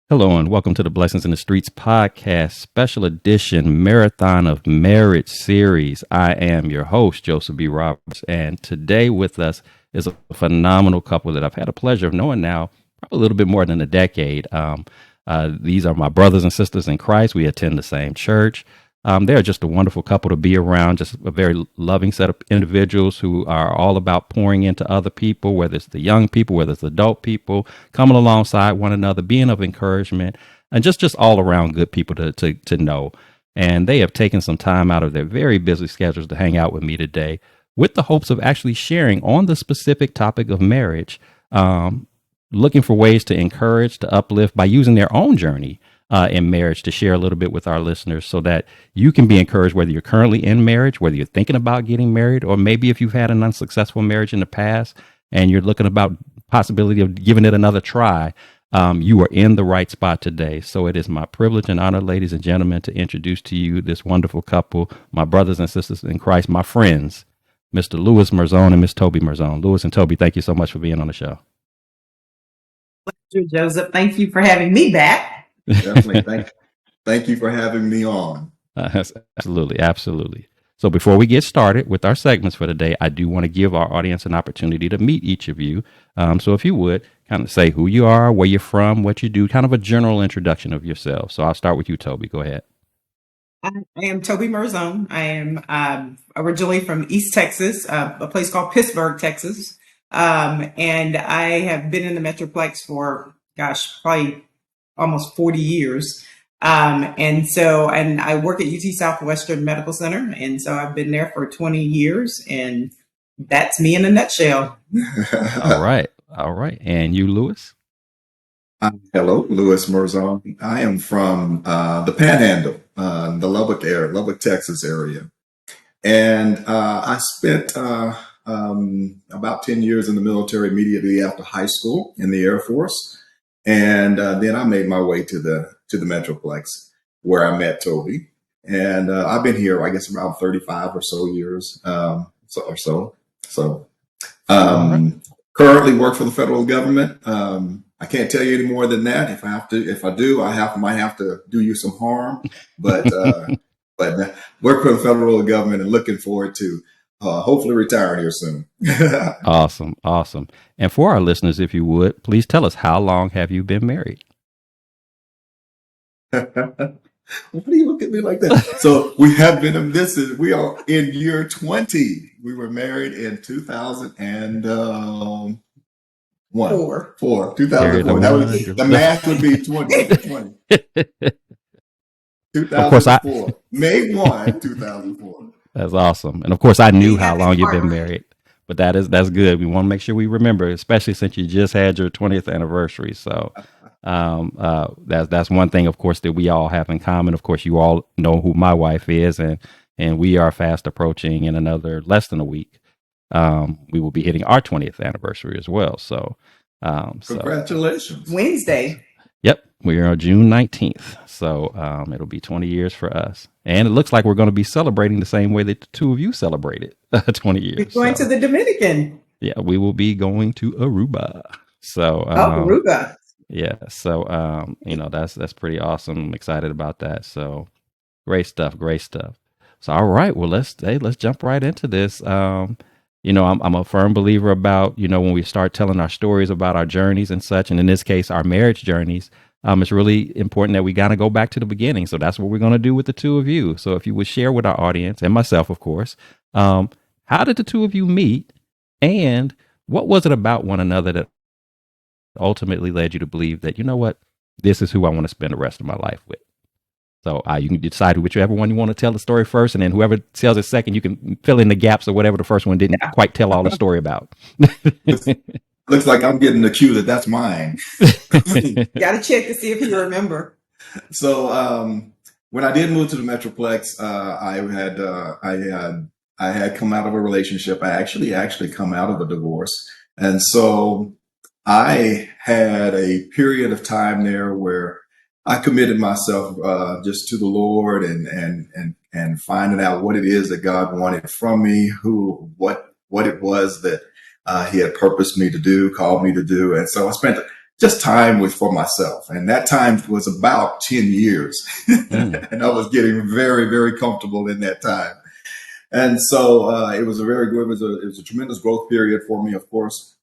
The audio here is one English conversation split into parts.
Hello and welcome to the Blessings in the Streets podcast, special edition marathon of marriage series. I am your host, Joseph B. Roberts, and today with us is a phenomenal couple that I've had a pleasure of knowing now probably a little bit more than a decade. These are my brothers and sisters in Christ. We attend the same church. They're just a wonderful couple to be around, just a very loving set of individuals who are all about pouring into other people, whether it's the young people, whether it's adult people, coming alongside one another, being of encouragement, and just all around good people to know. And they have taken some time out of their very busy schedules to hang out with me today with the hopes of actually sharing on the specific topic of marriage, looking for ways to encourage, to uplift by using their own journey in marriage to share a little bit with our listeners so that you can be encouraged whether you're currently in marriage, whether you're thinking about getting married, or maybe if you've had an unsuccessful marriage in the past and you're looking about possibility of giving it another try. You are in the right spot today. So it is my privilege and honor, ladies and gentlemen, to introduce to you this wonderful couple, my brothers and sisters in Christ, my friends, Mr. Louis Murzone and Miss Toby Murzone. Louis and Toby, thank you so much for being on the show. Joseph, thank you for having me back. Definitely. Thank you for having me on. Absolutely. So before we get started with our segments for today, I do want to give our audience an opportunity to meet each of you. So if you would kind of say who you are, where you're from, what you do, kind of a general introduction of yourself. So I'll start with you, Toby. Go ahead. I am Toby Murzone. I am originally from East Texas, a place called Pittsburgh, Texas. And I have been in the Metroplex for, probably almost 40 years. And I work at UT Southwestern Medical Center. And so I've been there for 20 years, and that's me in a nutshell. All right. And you, Louis? Hello, Louis Murzone. I am from the Panhandle, the Lubbock, Texas area. And I spent about 10 years in the military immediately after high school in the Air Force. And then I made my way to the Metroplex where I met Toby. And I've been here, I guess, around 35 or so years. Currently work for the federal government. I can't tell you any more than that. If I do, might have to do you some harm. But work for the federal government and looking forward to hopefully retiring here soon. Awesome. And for our listeners, if you would, please tell us, how long have you been married? Why do you look at me like that? So we have been, we are in year 20. We were married in 2001. Four. 2004. The math would be 20. 2004. May 1, 2004. That's awesome. And of course, I knew how long you've been married, but that's good. We want to make sure we remember, especially since you just had your 20th anniversary. So that's one thing, of course, that we all have in common. Of course, you all know who my wife is, and we are fast approaching in another less than a week. We will be hitting our 20th anniversary as well. So congratulations. Wednesday. Yep. We are on June 19th. So it'll be 20 years for us. And it looks like we're going to be celebrating the same way that the two of you celebrated 20 years. We're going to the Dominican. Yeah, we will be going to Aruba. So Aruba. Yeah. So that's pretty awesome. I'm excited about that. So great stuff. So all right. Well, let's jump right into this. I'm a firm believer about, when we start telling our stories about our journeys and such, and in this case, our marriage journeys, it's really important that we got to go back to the beginning. So that's what we're going to do with the two of you. So if you would share with our audience and myself, of course, how did the two of you meet, and what was it about one another that ultimately led you to believe that, this is who I want to spend the rest of my life with? So you can decide whichever one you want to tell the story first, and then whoever tells it second, you can fill in the gaps or whatever the first one didn't quite tell all the story about. Looks like I'm getting the cue that's mine. Got to check to see if you remember. So when I did move to the Metroplex, I had come out of a relationship. I actually come out of a divorce, and so I had a period of time there where I committed myself just to the Lord and finding out what it is that God wanted from me, what it was that He had purposed me to do, called me to do. And so I spent just time with for myself. And that time was about 10 years. Mm. And I was getting very, very comfortable in that time. And so it was a very good, it was a tremendous growth period for me, of course,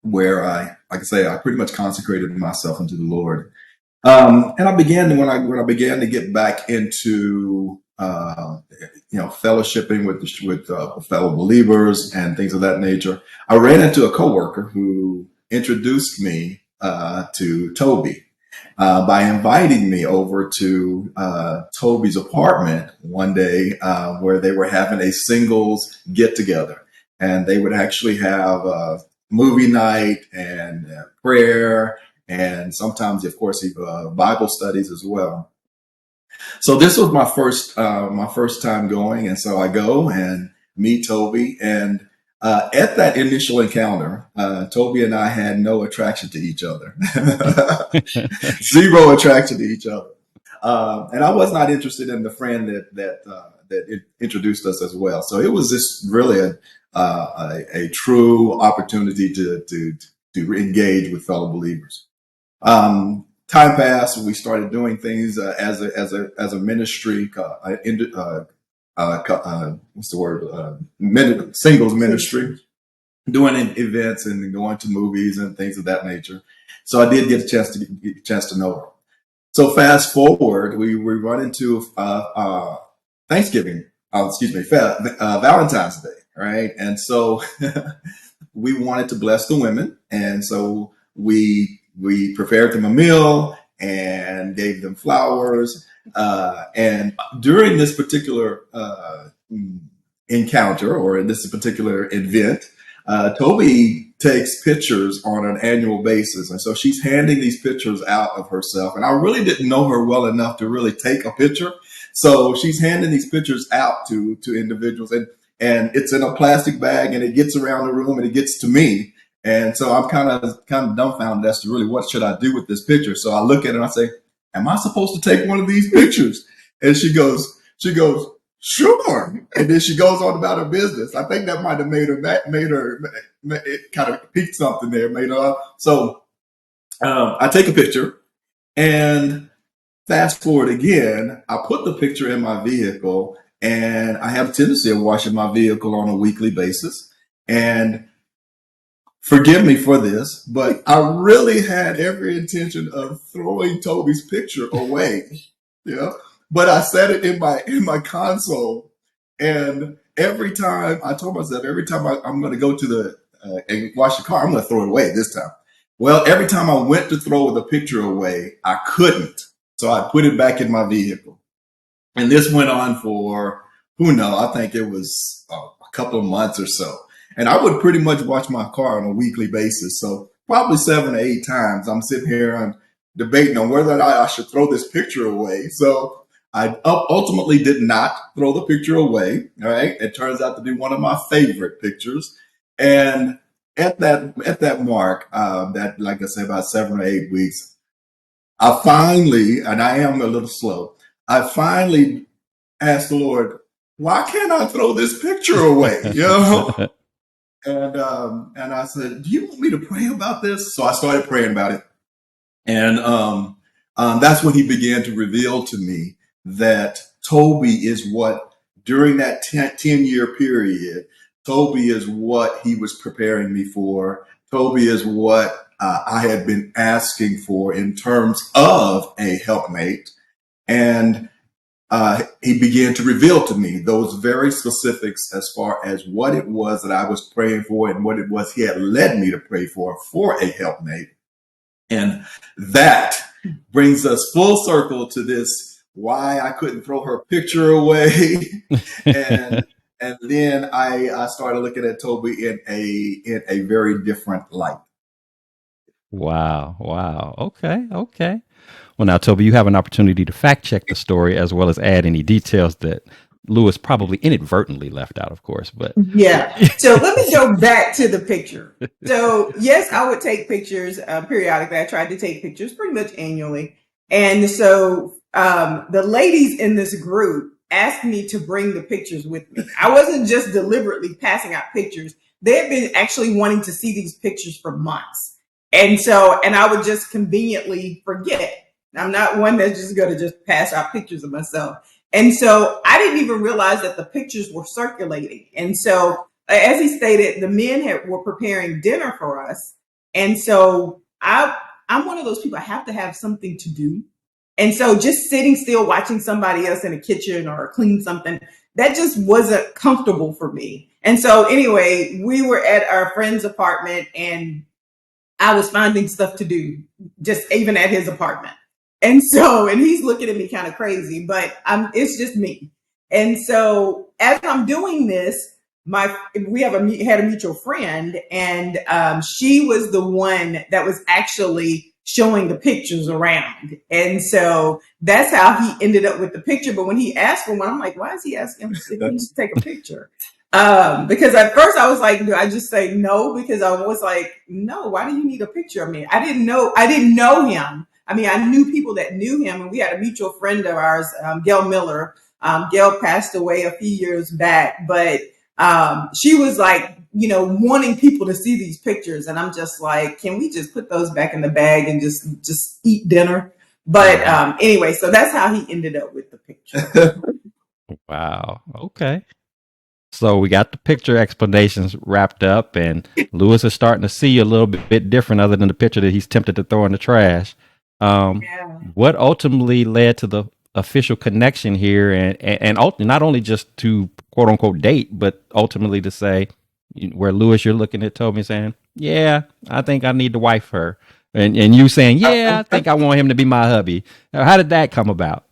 where like I say, I pretty much consecrated myself unto the Lord. And I began when I began to get back into fellowshipping with fellow believers and things of that nature. I ran into a coworker who introduced me to Toby by inviting me over to Toby's apartment one day where they were having a singles get together, and they would actually have movie night and prayer, and sometimes, of course, Bible studies as well. So this was my first time going, and so I go and meet Toby, and at that initial encounter, Toby and I had no attraction to each other, zero attraction to each other, and I was not interested in the friend that introduced us as well. So it was just really a true opportunity to engage with fellow believers. Time passed. We started doing things as a ministry. What's the word? Singles ministry, doing events and going to movies and things of that nature. So I did get a chance to know her. So fast forward, we run into Thanksgiving. Valentine's Day, right? And so we wanted to bless the women, and so we prepared them a meal and gave them flowers. And during this particular encounter, or in this particular event, Toby takes pictures on an annual basis. And so she's handing these pictures out of herself. And I really didn't know her well enough to really take a picture. So she's handing these pictures out to individuals, and it's in a plastic bag, and it gets around the room and it gets to me. And so I'm kind of dumbfounded as to really what should I do with this picture. So I look at it and I say, am I supposed to take one of these pictures? And she goes, sure. And then she goes on about her business. I think that might have made her, it kind of piqued something there, made her. So I take a picture, and fast forward again, I put the picture in my vehicle, and I have a tendency of washing my vehicle on a weekly basis. And forgive me for this, but I really had every intention of throwing Toby's picture away. But I set it in my console, and every time I told myself, every time I'm going to go to and wash the car, I'm going to throw it away this time. Well, every time I went to throw the picture away, I couldn't. So I put it back in my vehicle. And this went on for, I think it was a couple of months or so. And I would pretty much wash my car on a weekly basis. So probably 7 or 8 times I'm sitting here and debating on whether or not I should throw this picture away. So I ultimately did not throw the picture away. All right. It turns out to be one of my favorite pictures. And at that mark, that, like I said, about 7 or 8 weeks, I finally, and I am a little slow, I finally asked the Lord, why can't I throw this picture away? And I said, do you want me to pray about this? So I started praying about it. And that's when he began to reveal to me that Toby is what, during that 10-year period, Toby is what he was preparing me for. Toby is what I had been asking for in terms of a helpmate. And he began to reveal to me those very specifics as far as what it was that I was praying for and what it was he had led me to pray for a helpmate. And that brings us full circle to this, why I couldn't throw her picture away. and then I started looking at Toby in a very different light. Wow. Okay. Well, now, Toby, you have an opportunity to fact check the story as well as add any details that Lewis probably inadvertently left out, of course. But yeah. So let me go back to the picture. So yes, I would take pictures periodically. I tried to take pictures pretty much annually. And so the ladies in this group asked me to bring the pictures with me. I wasn't just deliberately passing out pictures. They had been actually wanting to see these pictures for months. And I would just conveniently forget. I'm not one that's just going to just pass out pictures of myself. And so I didn't even realize that the pictures were circulating. And so, as he stated, the men were preparing dinner for us. And so I'm one of those people, I have to have something to do. And so just sitting still watching somebody else in a kitchen or clean something, that just wasn't comfortable for me. And so anyway, we were at our friend's apartment and I was finding stuff to do just even at his apartment. And he's looking at me kind of crazy, but it's just me. And so as I'm doing this, we had a mutual friend, and she was the one that was actually showing the pictures around. And so that's how he ended up with the picture. But when he asked for one, I'm like, why is he asking if he needs to take a picture? Because at first I was like, do I just say no? Because I was like, no, why do you need a picture of me? I didn't know him. I mean, I knew people that knew him, and we had a mutual friend of ours, Gail Miller. Gail passed away a few years back, but she was like, wanting people to see these pictures. And I'm just like, can we just put those back in the bag and just eat dinner? But anyway, so that's how he ended up with the picture. Wow. Okay. So we got the picture explanations wrapped up, and Lewis is starting to see you a little bit different other than the picture that he's tempted to throw in the trash. What ultimately led to the official connection here, and not only just to quote unquote date, but ultimately to say, where Lewis, you're looking at Toby saying, yeah, I think I need to wife her. And you saying, yeah, I think I want him to be my hubby. How did that come about?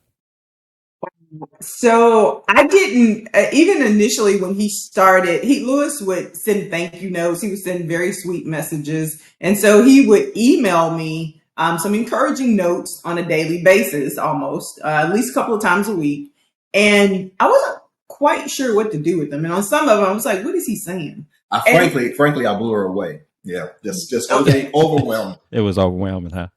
So I didn't, even initially when he started, Lewis would send thank you notes. He would send very sweet messages. And so he would email me some encouraging notes on a daily basis, almost, at least a couple of times a week. And I wasn't quite sure what to do with them. And on some of them, I was like, what is he saying? Frankly, I blew her away. Yeah, just okay. Overwhelmed. It was overwhelming, huh?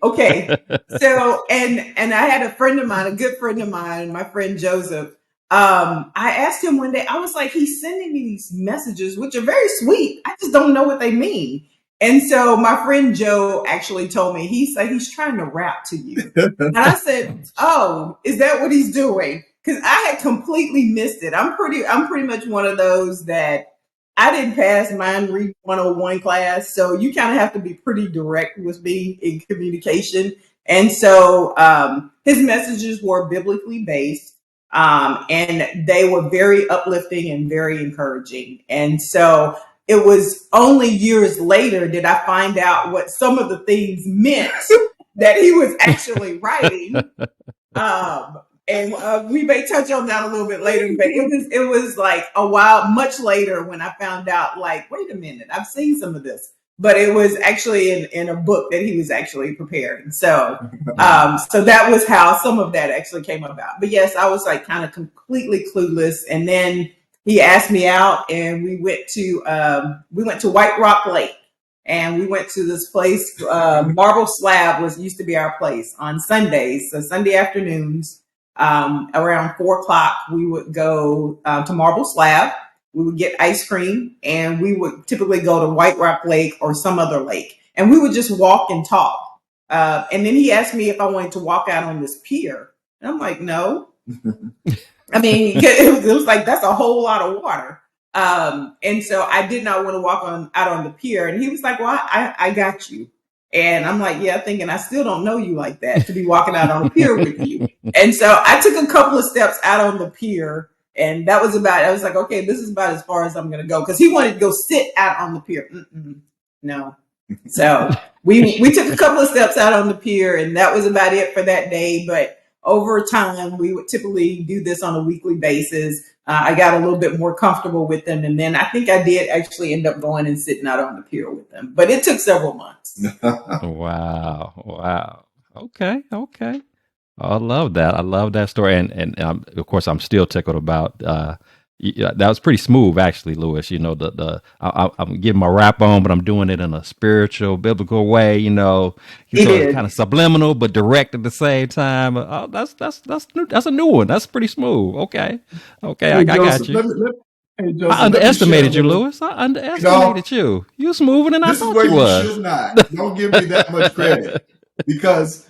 Okay. So, and I had a friend of mine, a good friend of mine, my friend Joseph. I asked him one day, I was like, he's sending me these messages, which are very sweet. I just don't know what they mean. And so my friend Joe actually told me, he said he's trying to rap to you. And I said, oh, is that what he's doing? Because I had completely missed it. I'm pretty much one of those that I didn't pass Mind Read 101 class, so you kind of have to be pretty direct with me in communication. And so his messages were biblically based, and they were very uplifting and very encouraging. And so it was only years later did I find out what some of the things meant that he was actually writing. And we may touch on that a little bit later, but it was like a while, much later when I found out, like, wait a minute, I've seen some of this, but it was actually in a book that he was actually preparing. So, so that was how some of that actually came about. But yes, I was like kind of completely clueless. And then he asked me out, and we went to White Rock Lake. And we went to this place, Marble Slab used to be our place on Sundays, so Sunday afternoons. Around 4:00, we would go to Marble Slab. We would get ice cream, and we would typically go to White Rock Lake or some other lake, and we would just walk and talk. And then he asked me if I wanted to walk out on this pier, and I'm like, no. I mean, it was like, that's a whole lot of water. And so I did not want to walk out on the pier, and he was like, well, I got you. And I'm like, yeah, thinking I still don't know you like that to be walking out on the pier with you. And so I took a couple of steps out on the pier, and I was like, okay, this is about as far as I'm going to go. Cause he wanted to go sit out on the pier. No. So we took a couple of steps out on the pier, and that was about it for that day. But over time, we would typically do this on a weekly basis. I got a little bit more comfortable with them. And then I think I did actually end up going and sitting out on the pier with them. But it took several months. Wow. Okay. I love that. I love that story. And of course, I'm still tickled about that was pretty smooth, actually, Lewis. I'm getting my rap on, but I'm doing it in a spiritual, biblical way. Kind of subliminal but direct at the same time. That's a new one. That's pretty smooth. Okay, I got you. Hey, I Joseph, let me share a underestimated you, little. Lewis. I No, underestimated you. You was smoother than I this is thought where you you should was. not. Don't give me that much credit because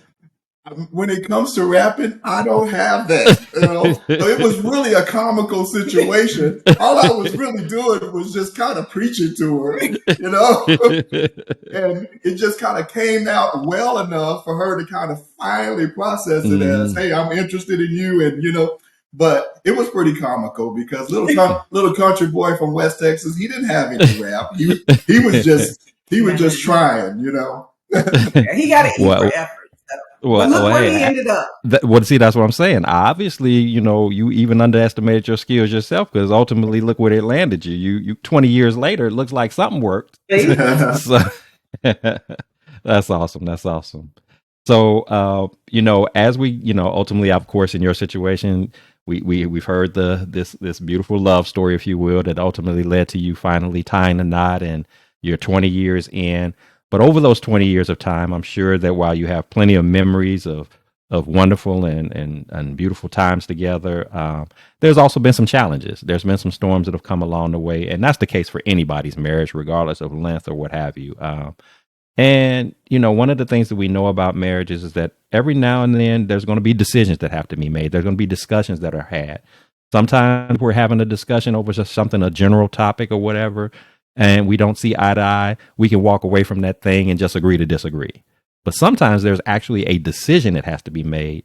when it comes to rapping, I don't have that. It was really a comical situation. All I was really doing was just kind of preaching to her, you know. And it just kind of came out well enough for her to kind of finally process it as, Mhm. "Hey, I'm interested in you," and But it was pretty comical because little country boy from West Texas, he didn't have any rap. He was just trying. Yeah, he got an E for well, effort. So. But look where he hey, ended up. see, that's what I'm saying. Obviously, you even underestimated your skills yourself because ultimately, look where it landed you. You 20 years later, it looks like something worked. See? So that's awesome. That's awesome. So, as we, ultimately, of course, in your situation, we've heard this beautiful love story, if you will, that ultimately led to you finally tying the knot, and you're 20 years in. But over those 20 years of time, I'm sure that while you have plenty of memories of wonderful and beautiful times together, there's also been some challenges. There's been some storms that have come along the way, and that's the case for anybody's marriage, regardless of length or what have you. And one of the things that we know about marriages is that every now and then there's going to be decisions that have to be made. There's going to be discussions that are had. Sometimes we're having a discussion over just something, a general topic or whatever, and we don't see eye to eye. We can walk away from that thing and just agree to disagree. But sometimes there's actually a decision that has to be made,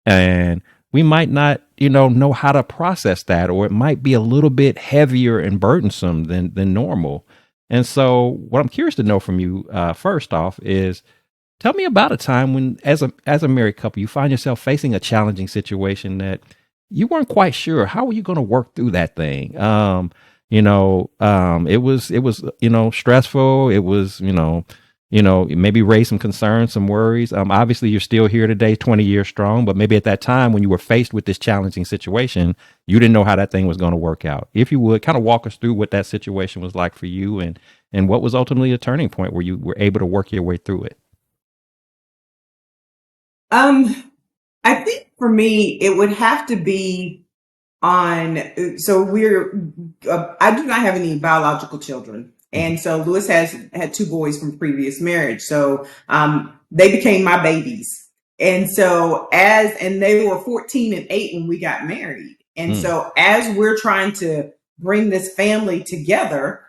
and we might not, know how to process that, or it might be a little bit heavier and burdensome than normal. And so, what I'm curious to know from you, first off, is tell me about a time when, as a married couple, you find yourself facing a challenging situation that you weren't quite sure how were you going to work through that thing. It was stressful. It was maybe raised some concerns, some worries. Obviously, you're still here today, 20 years strong, but maybe at that time when you were faced with this challenging situation, you didn't know how that thing was going to work out. If you would kind of walk us through what that situation was like for you, and what was ultimately a turning point where you were able to work your way through it. I think for me, it would have to be so I do not have any biological children. Mhm. And so Lewis has had two boys from previous marriage. So, they became my babies. And so and they were 14 and 8 when we got married. And Mm. so as we're trying to bring this family together,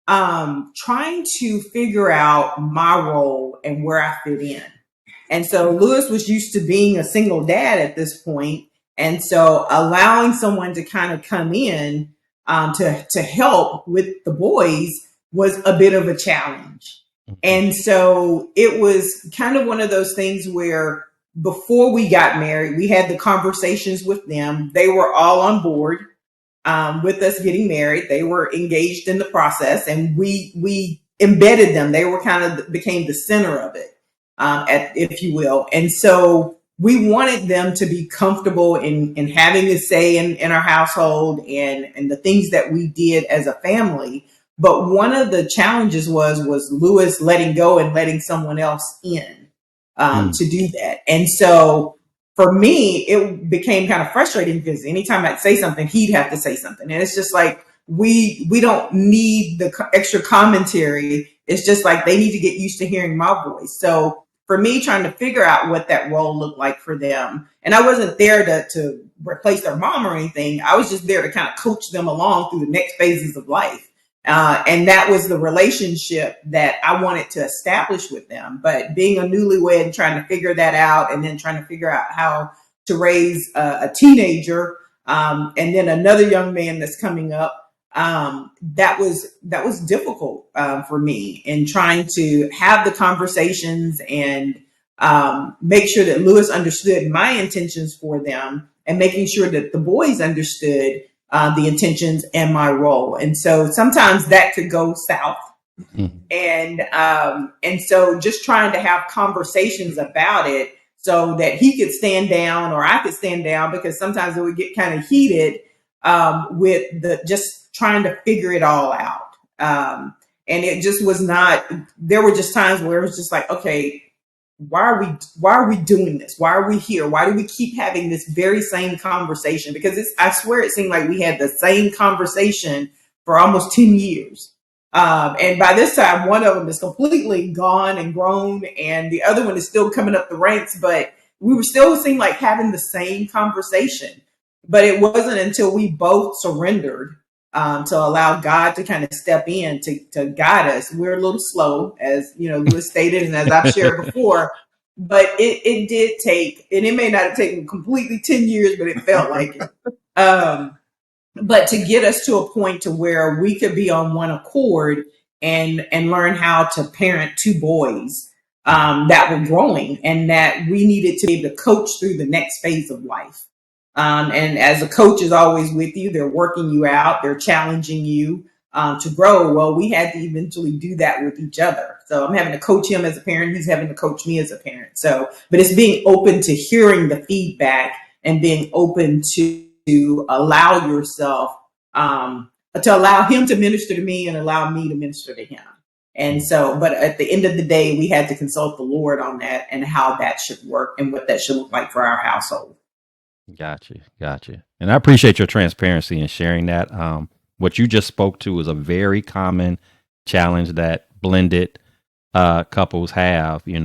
trying to figure out my role and where I fit in. And so Lewis was used to being a single dad at this point, and so allowing someone to kind of come in, to help with the boys was a bit of a challenge. Mhm. And so it was kind of one of those things where before we got married, we had the conversations with them. They were all on board, with us getting married. They were engaged in the process, and we embedded them. They were kind of became the center of it, if you will. And so we wanted them to be comfortable in having a say in our household and the things that we did as a family. But one of the challenges was Lewis letting go and letting someone else in, Mm. to do that. And so for me, it became kind of frustrating because anytime I'd say something, he'd have to say something. And it's just like, we don't need the extra commentary. It's just like they need to get used to hearing my voice. So for me, trying to figure out what that role looked like for them. And I wasn't there to replace their mom or anything. I was just there to kind of coach them along through the next phases of life. And that was the relationship that I wanted to establish with them. But being a newlywed and trying to figure that out, and then trying to figure out how to raise a teenager, and then another young man that's coming up, that was difficult, for me, in trying to have the conversations and, make sure that Lewis understood my intentions for them, and making sure that the boys understood, the intentions and my role. And so sometimes that could go south. Mhm. And so just trying to have conversations about it so that he could stand down or I could stand down, because sometimes it would get kind of heated, with the just trying to figure it all out. And it just was not. There were just times where it was just like, okay, why are we doing this? Why are we here? Why do we keep having this very same conversation? Because I swear it seemed like we had the same conversation for almost 10 years. And by this time, one of them is completely gone and grown, and the other one is still coming up the ranks. But we were still seem like having the same conversation. But it wasn't until we both surrendered to allow God to kind of step in to guide us. We're a little slow, as you know, Lewis stated, and as I've shared before. But it did take, and it may not have taken completely 10 years, but it felt like it. But to get us to a point to where we could be on one accord and learn how to parent two boys that were growing, and that we needed to be able to coach through the next phase of life. And as a coach is always with you, they're working you out, they're challenging you to grow. Well, we had to eventually do that with each other. So I'm having to coach him as a parent, he's having to coach me as a parent. So, but it's being open to hearing the feedback and being open to allow yourself, to allow him to minister to me and allow me to minister to him. And so, but at the end of the day, we had to consult the Lord on that and how that should work and what that should look like for our household. Gotcha. And I appreciate your transparency and sharing that. What you just spoke to is a very common challenge that blended couples have, in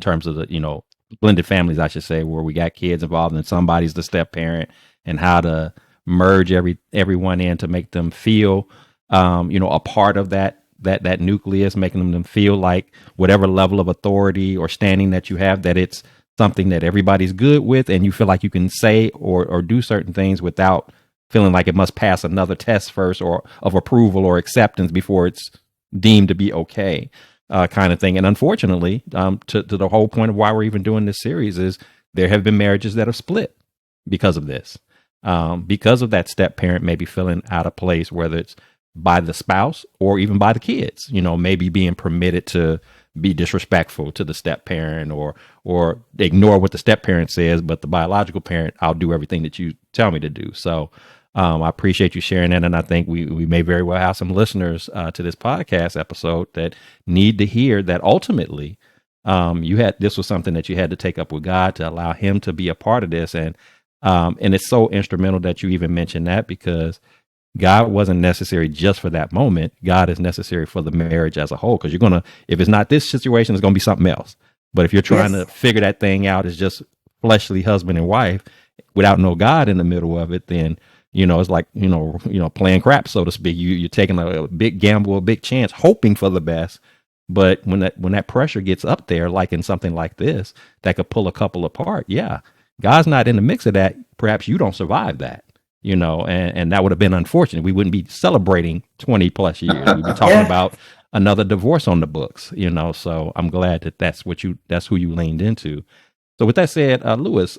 terms of the, blended families, I should say, where we got kids involved and somebody's the step parent, and how to merge everyone in to make them feel, a part of that nucleus, making them feel like whatever level of authority or standing that you have, that it's something that everybody's good with, and you feel like you can say or do certain things without feeling like it must pass another test first, or of approval or acceptance before it's deemed to be okay. Kind of thing. And unfortunately, to the whole point of why we're even doing this series, is there have been marriages that have split because of this, because of that step parent maybe feeling out of place, whether it's by the spouse or even by the kids, maybe being permitted to be disrespectful to the step parent, or ignore what the step parent says, but the biological parent, I'll do everything that you tell me to do. So I appreciate you sharing that. And I think we may very well have some listeners to this podcast episode that need to hear that ultimately this was something that you had to take up with God to allow him to be a part of this. And it's so instrumental that you even mentioned that, because God wasn't necessary just for that moment. God is necessary for the marriage as a whole. Because if it's not this situation, it's going to be something else. But if you're trying to figure that thing out as just fleshly husband and wife without no God in the middle of it, then it's like, playing crap, so to speak. You're taking a big gamble, a big chance, hoping for the best. But when that pressure gets up there, like in something like this, that could pull a couple apart. Yeah. God's not in the mix of that. Perhaps you don't survive that, and that would have been unfortunate. We wouldn't be celebrating 20 plus years. We'd be talking about another divorce on the books, so I'm glad that's who you leaned into. So with that said, Lewis,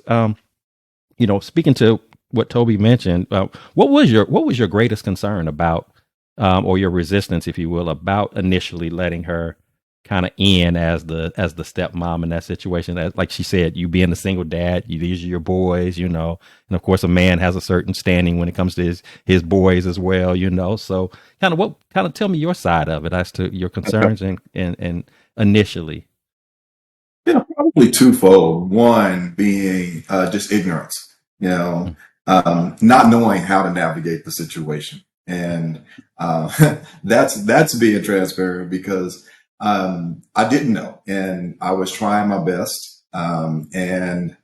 speaking to what Toby mentioned, what was your greatest concern about, or your resistance, if you will, about initially letting her kind of in as the stepmom in that situation? As, like she said, you being a single dad, these are your boys, and of course a man has a certain standing when it comes to his boys as well, So kind of tell me your side of it as to your concerns and initially. Yeah, probably twofold. One being just ignorance, not knowing how to navigate the situation, and that's being transparent, because I didn't know, and I was trying my best, and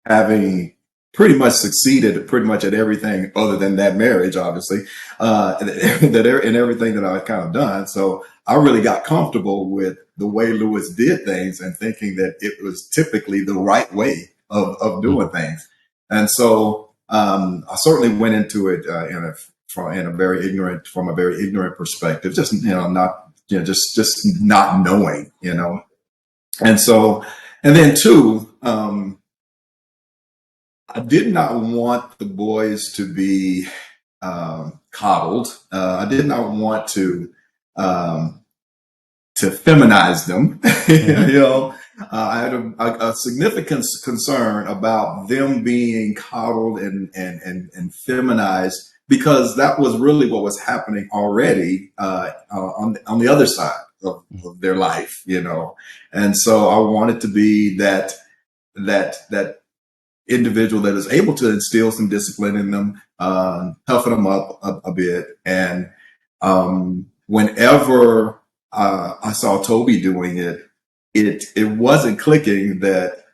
having pretty much succeeded pretty much at everything other than that marriage, obviously, in everything that I kind of done. So I really got comfortable with the way Lewis did things, and thinking that it was typically the right way of doing things. And so I certainly went into it from a very ignorant perspective, just just not knowing, And so, and then two, I did not want the boys to be coddled. I did not want to feminize them. I had a significant concern about them being coddled and feminized, because that was really what was happening already on the other side of their life, And so I wanted to be that individual that is able to instill some discipline in them, toughen them up a bit. And whenever I saw Toby doing it, it wasn't clicking that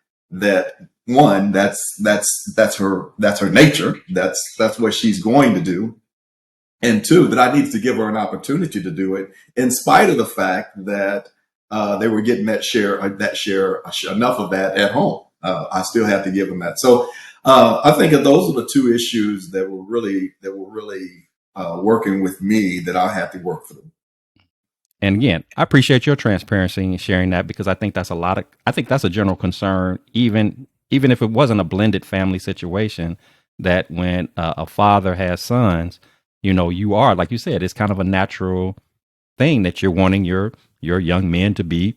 one, that's her nature. That's what she's going to do. And two, that I needed to give her an opportunity to do it, in spite of the fact that they were getting that share enough of that at home. I still have to give them that. So I think that those are the two issues that were really working with me that I had to work through. And again, I appreciate your transparency and sharing that, because I think that's I think that's a general concern, even if it wasn't a blended family situation, that when a father has sons, you are, like you said, it's kind of a natural thing that you're wanting your young men to be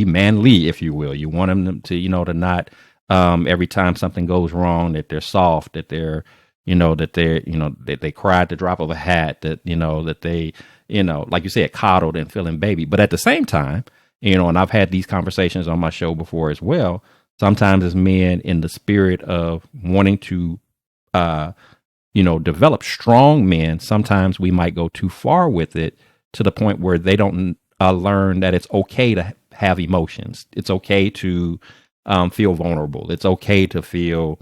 manly, if you will. You want them to, to not, every time something goes wrong, that they're soft, that they're, that they cry at the drop of a hat, that, that they, like you said, coddled and feeling baby. But at the same time, and I've had these conversations on my show before as well, sometimes as men, in the spirit of wanting to, develop strong men, sometimes we might go too far with it, to the point where they don't learn that it's okay to have emotions. It's okay to feel vulnerable. It's okay to feel,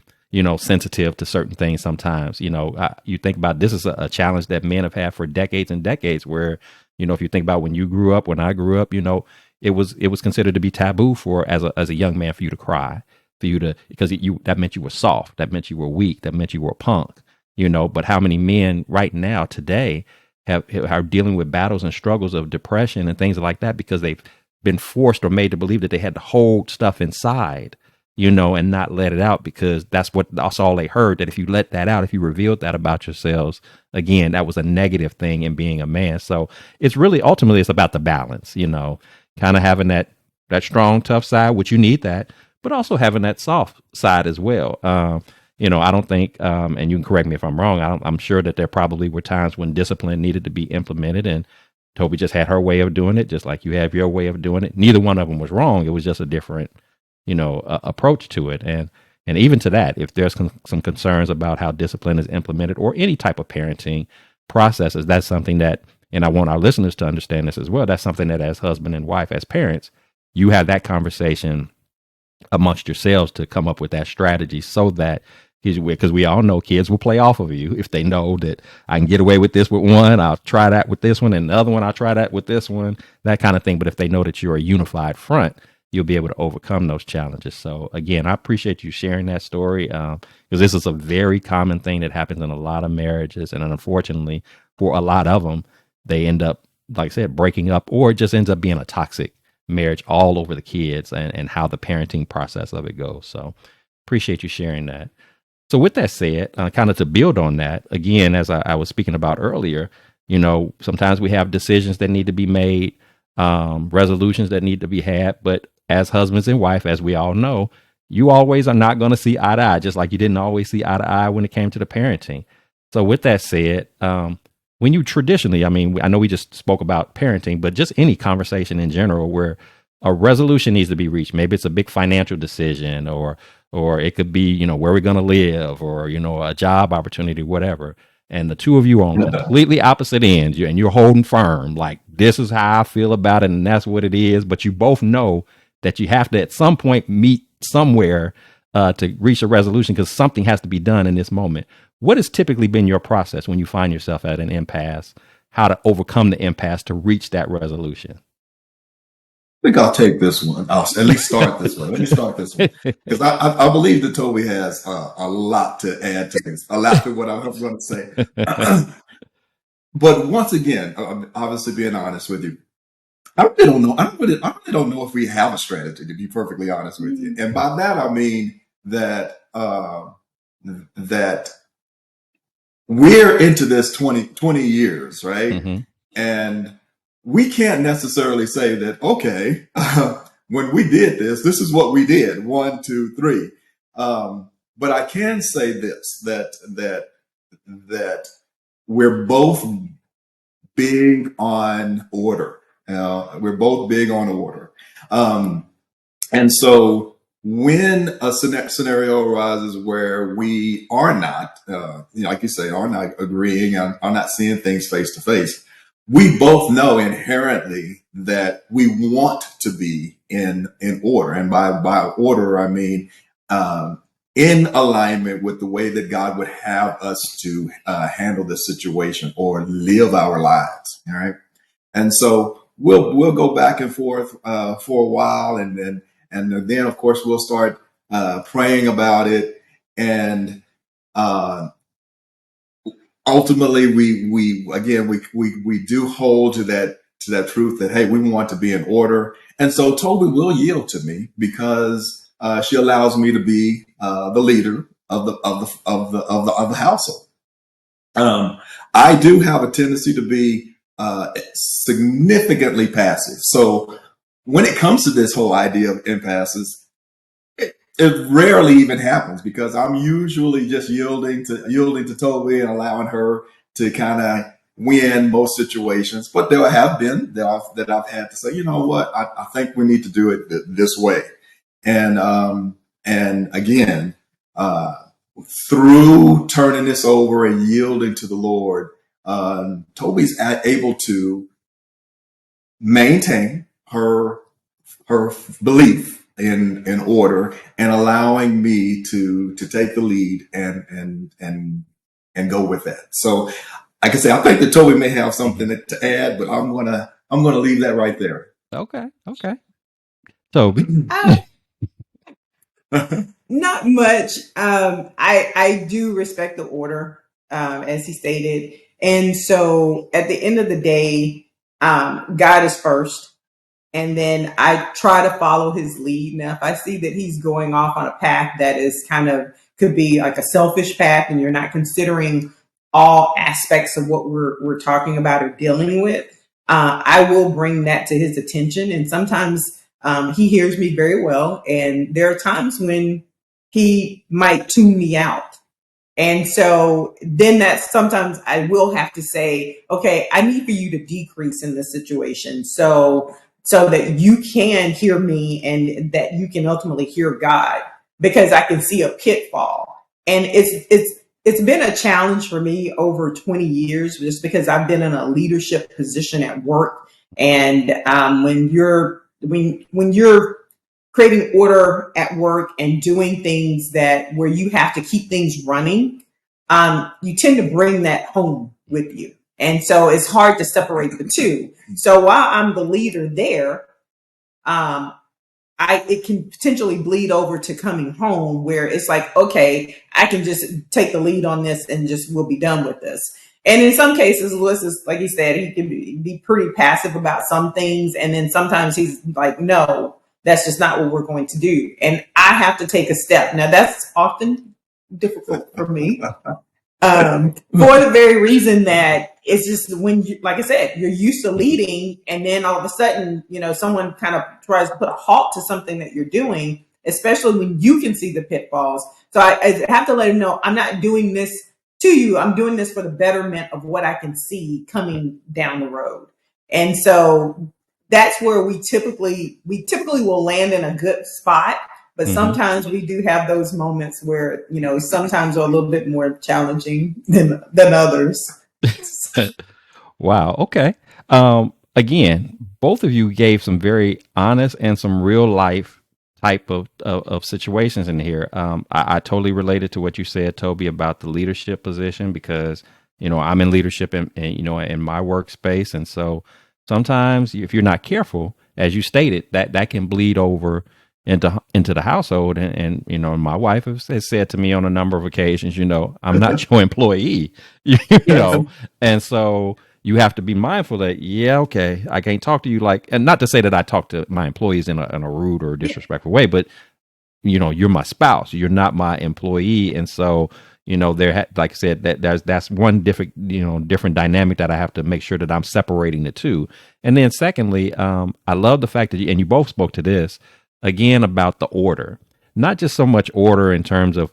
sensitive to certain things sometimes. You think about, this is a challenge that men have had for decades and decades, where, if you think about when you grew up, when I grew up, it was considered to be taboo for, as a young man, for you to cry, because that meant you were soft. That meant you were weak. That meant you were a punk. But how many men right now today are dealing with battles and struggles of depression and things like that, because they've been forced or made to believe that they had to hold stuff inside, and not let it out, because that's all they heard, that if you let that out, if you revealed that about yourselves, again, that was a negative thing in being a man. So it's really, ultimately, it's about the balance, kind of having that strong, tough side, which you need that, but also having that soft side as well. I don't think, and you can correct me if I'm wrong, I'm sure that there probably were times when discipline needed to be implemented, and Toby just had her way of doing it, just like you have your way of doing it. Neither one of them was wrong. It was just a different, approach to it. And even to that, if there's some concerns about how discipline is implemented, or any type of parenting processes, that's something that, and I want our listeners to understand this as well, that's something that, as husband and wife, as parents, you have that conversation amongst yourselves to come up with that strategy, so that, because we all know kids will play off of you. If they know that I can get away with this with one, I'll try that with this one, and the other one, I'll try that with this one, that kind of thing. But if they know that you're a unified front, you'll be able to overcome those challenges. So again, I appreciate you sharing that story, because this is a very common thing that happens in a lot of marriages. And unfortunately, for a lot of them, they end up, like I said, breaking up, or it just ends up being a toxic marriage all over the kids, and how the parenting process of it goes. So appreciate you sharing that. So with that said, kind of to build on that, again, as I was speaking about earlier, sometimes we have decisions that need to be made, resolutions that need to be had. But as husbands and wife, as we all know, you always are not going to see eye to eye, just like you didn't always see eye to eye when it came to the parenting. So with that said, when you traditionally, I know we just spoke about parenting, but just any conversation in general where a resolution needs to be reached, maybe it's a big financial decision, or it could be, where we're going to live, or, a job opportunity, whatever. And the two of you are on completely opposite ends, and you're holding firm, like, this is how I feel about it, and that's what it is. But you both know that you have to, at some point, meet somewhere to reach a resolution, because something has to be done in this moment. What has typically been your process when you find yourself at an impasse, how to overcome the impasse to reach that resolution? I think I'll take this one. I'll at least start this one. Let me start this one, because I believe that Toby has a lot to add to this, a lot to what I was going to say. But once again, obviously being honest with you, I really don't know. I really don't know if we have a strategy, to be perfectly honest with you. And by that I mean that that we're into this 20 years, right? Mm-hmm. And we can't necessarily say that, okay, when we did this is what we did, 1, 2, 3. But I can say this, that we're both big on order. We're both big on order. And so when a scenario arises where we are not, like you say, are not agreeing, are not seeing things face to face, we both know inherently that we want to be in order. And by order, I mean in alignment with the way that God would have us to handle the situation or live our lives. All right. And so we'll go back and forth for a while, and then of course we'll start praying about it, and ultimately we do hold to that truth that, hey, we want to be in order. And so Toby will yield to me because she allows me to be the leader of the household. I do have a tendency to be significantly passive. So when it comes to this whole idea of impasses, it rarely even happens because I'm usually just yielding to Toby and allowing her to kind of win most situations. But there have been that I've had to say, you know what, I think we need to do it this way. And again, through turning this over and yielding to the Lord, Toby's able to maintain her belief in order and allowing me to take the lead and go with that. So, like I say, I think that Toby may have something to add, but I'm gonna leave that right there. Okay. Toby. Not much. I do respect the order, as he stated. And so at the end of the day, God is first. And then I try to follow his lead. Now, if I see that he's going off on a path that is could be like a selfish path, and you're not considering all aspects of what we're talking about or dealing with, I will bring that to his attention. And sometimes he hears me very well. And there are times when he might tune me out. And so then that's sometimes I will have to say, okay, I need for you to decrease in this situation. So that you can hear me and that you can ultimately hear God, because I can see a pitfall. And it's been a challenge for me over 20 years, just because I've been in a leadership position at work. And when you're creating order at work and doing things where you have to keep things running, you tend to bring that home with you. And so it's hard to separate the two. So while I'm the leader there, it can potentially bleed over to coming home, where it's like, okay, I can just take the lead on this and we'll be done with this. And in some cases, Lewis is, like he said, he can be pretty passive about some things. And then sometimes he's like, no, that's just not what we're going to do. And I have to take a step. Now, that's often difficult for me. For the very reason that it's just when you, like I said, you're used to leading, and then all of a sudden, someone kind of tries to put a halt to something that you're doing, especially when you can see the pitfalls. So I have to let him know, I'm not doing this to you. I'm doing this for the betterment of what I can see coming down the road. And so that's where we typically will land in a good spot. But sometimes we do have those moments where, sometimes are a little bit more challenging than others. Wow. Okay. Again, both of you gave some very honest and some real life type of situations in here. I totally related to what you said, Toby, about the leadership position, because, I'm in leadership in my workspace. And so sometimes if you're not careful, as you stated, that can bleed over into the household. And my wife has said to me on a number of occasions, I'm not your employee, and so you have to be mindful that, okay, I can't talk to you and not to say that I talk to my employees in a rude or disrespectful way, but you're my spouse, you're not my employee. And so, like I said, that's one different dynamic that I have to make sure that I'm separating the two. And then secondly, I love the fact that and you both spoke to this, again, about the order, not just so much order in terms of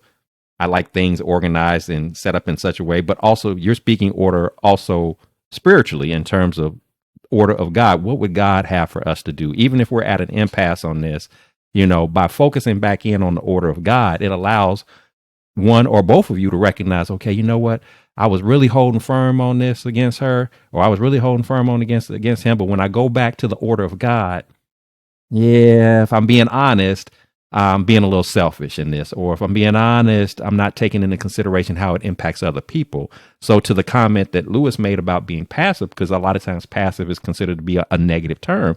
I like things organized and set up in such a way, but also you're speaking order also spiritually in terms of order of God. What would God have for us to do? Even if we're at an impasse on this, By focusing back in on the order of God, it allows one or both of you to recognize, okay, you know what? I was really holding firm on this against her, or I was really holding firm on against him. But when I go back to the order of God, yeah, if I'm being honest, I'm being a little selfish in this. Or if I'm being honest, I'm not taking into consideration how it impacts other people. So to the comment that Lewis made about being passive, because a lot of times passive is considered to be a negative term.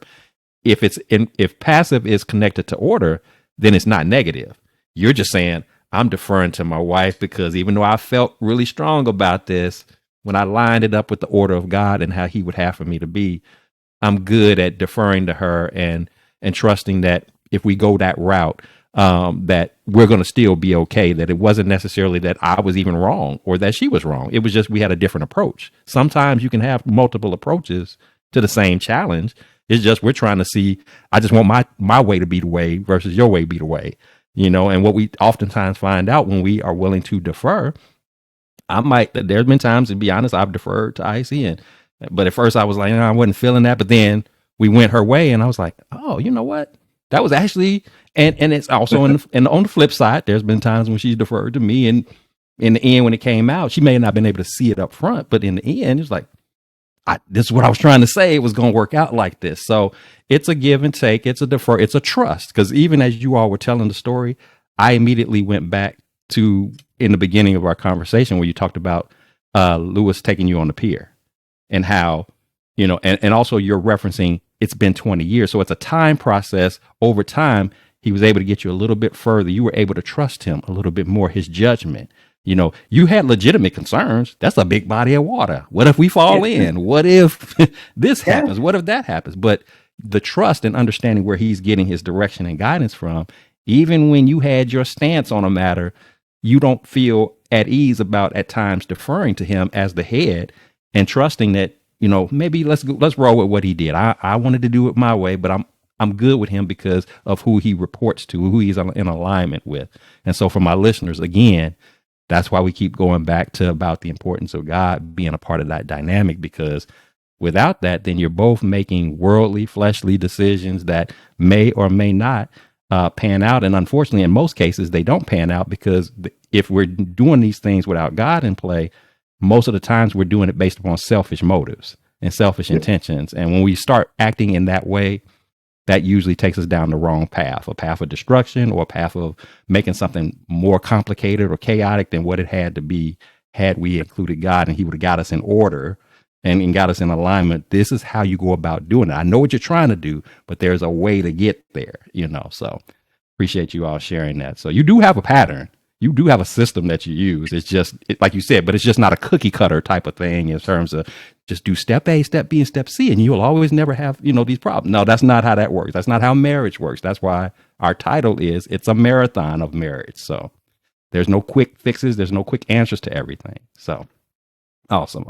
If passive is connected to order, then it's not negative. You're just saying, I'm deferring to my wife because even though I felt really strong about this, when I lined it up with the order of God and how he would have for me to be, I'm good at deferring to her and trusting that if we go that route, that we're going to still be okay, that it wasn't necessarily that I was even wrong or that she was wrong. It was just we had a different approach. Sometimes you can have multiple approaches to the same challenge. It's just we're trying to see, I just want my way to be the way versus your way be the way. And what we oftentimes find out when we are willing to defer, there's been times, to be honest, I've deferred to ICN. But at first I was like, I wasn't feeling that. But then we went her way and I was like, oh, you know what? That was actually, and it's also on the flip side, there's been times when she's deferred to me. And in the end, when it came out, she may not have been able to see it up front. But in the end, it's like, this is what I was trying to say. It was going to work out like this. So it's a give and take. It's a defer. It's a trust. Because even as you all were telling the story, I immediately went back to in the beginning of our conversation where you talked about Lewis taking you on the pier and how, and also you're referencing it's been 20 years. So it's a time process. Over time, he was able to get you a little bit further. You were able to trust him a little bit more, his judgment. You had legitimate concerns. That's a big body of water. What if we fall in? What if this happens? What if that happens? But the trust and understanding where he's getting his direction and guidance from, even when you had your stance on a matter, you don't feel at ease about at times deferring to him as the head and trusting that, maybe let's roll with what he did. I wanted to do it my way, but I'm good with him because of who he reports to, who he's in alignment with. And so for my listeners, again, that's why we keep going back to about the importance of God being a part of that dynamic, because without that, then you're both making worldly, fleshly decisions that may or may not pan out. And unfortunately, in most cases, they don't pan out because if we're doing these things without God in play, most of the times we're doing it based upon selfish motives and selfish intentions. And when we start acting in that way, that usually takes us down the wrong path, a path of destruction or a path of making something more complicated or chaotic than what it had to be had we included God and he would have got us in order and got us in alignment. This is how you go about doing it. I know what you're trying to do, but there's a way to get there, so appreciate you all sharing that. So you do have a pattern. You do have a system that you use. It's just like you said, but it's just not a cookie cutter type of thing in terms of just do step A, step B, and step C, and you'll always never have, these problems. No, that's not how that works. That's not how marriage works. That's why our title is It's a Marathon of Marriage. So there's no quick fixes. There's no quick answers to everything. So awesome.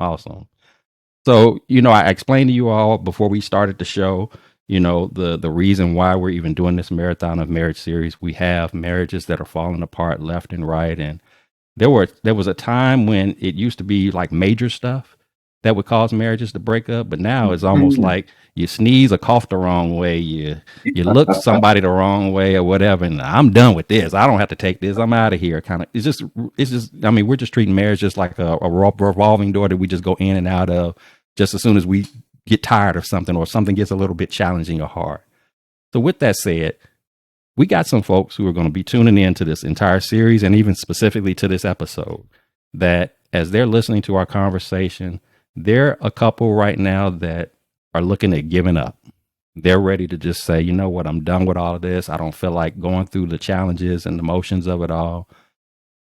So, I explained to you all before we started the show, the reason why we're even doing this Marathon of Marriage series. We have marriages that are falling apart left and right. And there was a time when it used to be like major stuff that would cause marriages to break up. But now it's almost like you sneeze or cough the wrong way. You look somebody the wrong way or whatever. And I'm done with this. I don't have to take this. I'm out of here. It's just, we're just treating marriage just like a revolving door that we just go in and out of just as soon as we get tired of something or something gets a little bit challenging or hard. So with that said, we got some folks who are going to be tuning in to this entire series and even specifically to this episode that as they're listening to our conversation, they're a couple right now that are looking at giving up. They're ready to just say, you know what, I'm done with all of this. I don't feel like going through the challenges and the motions of it all.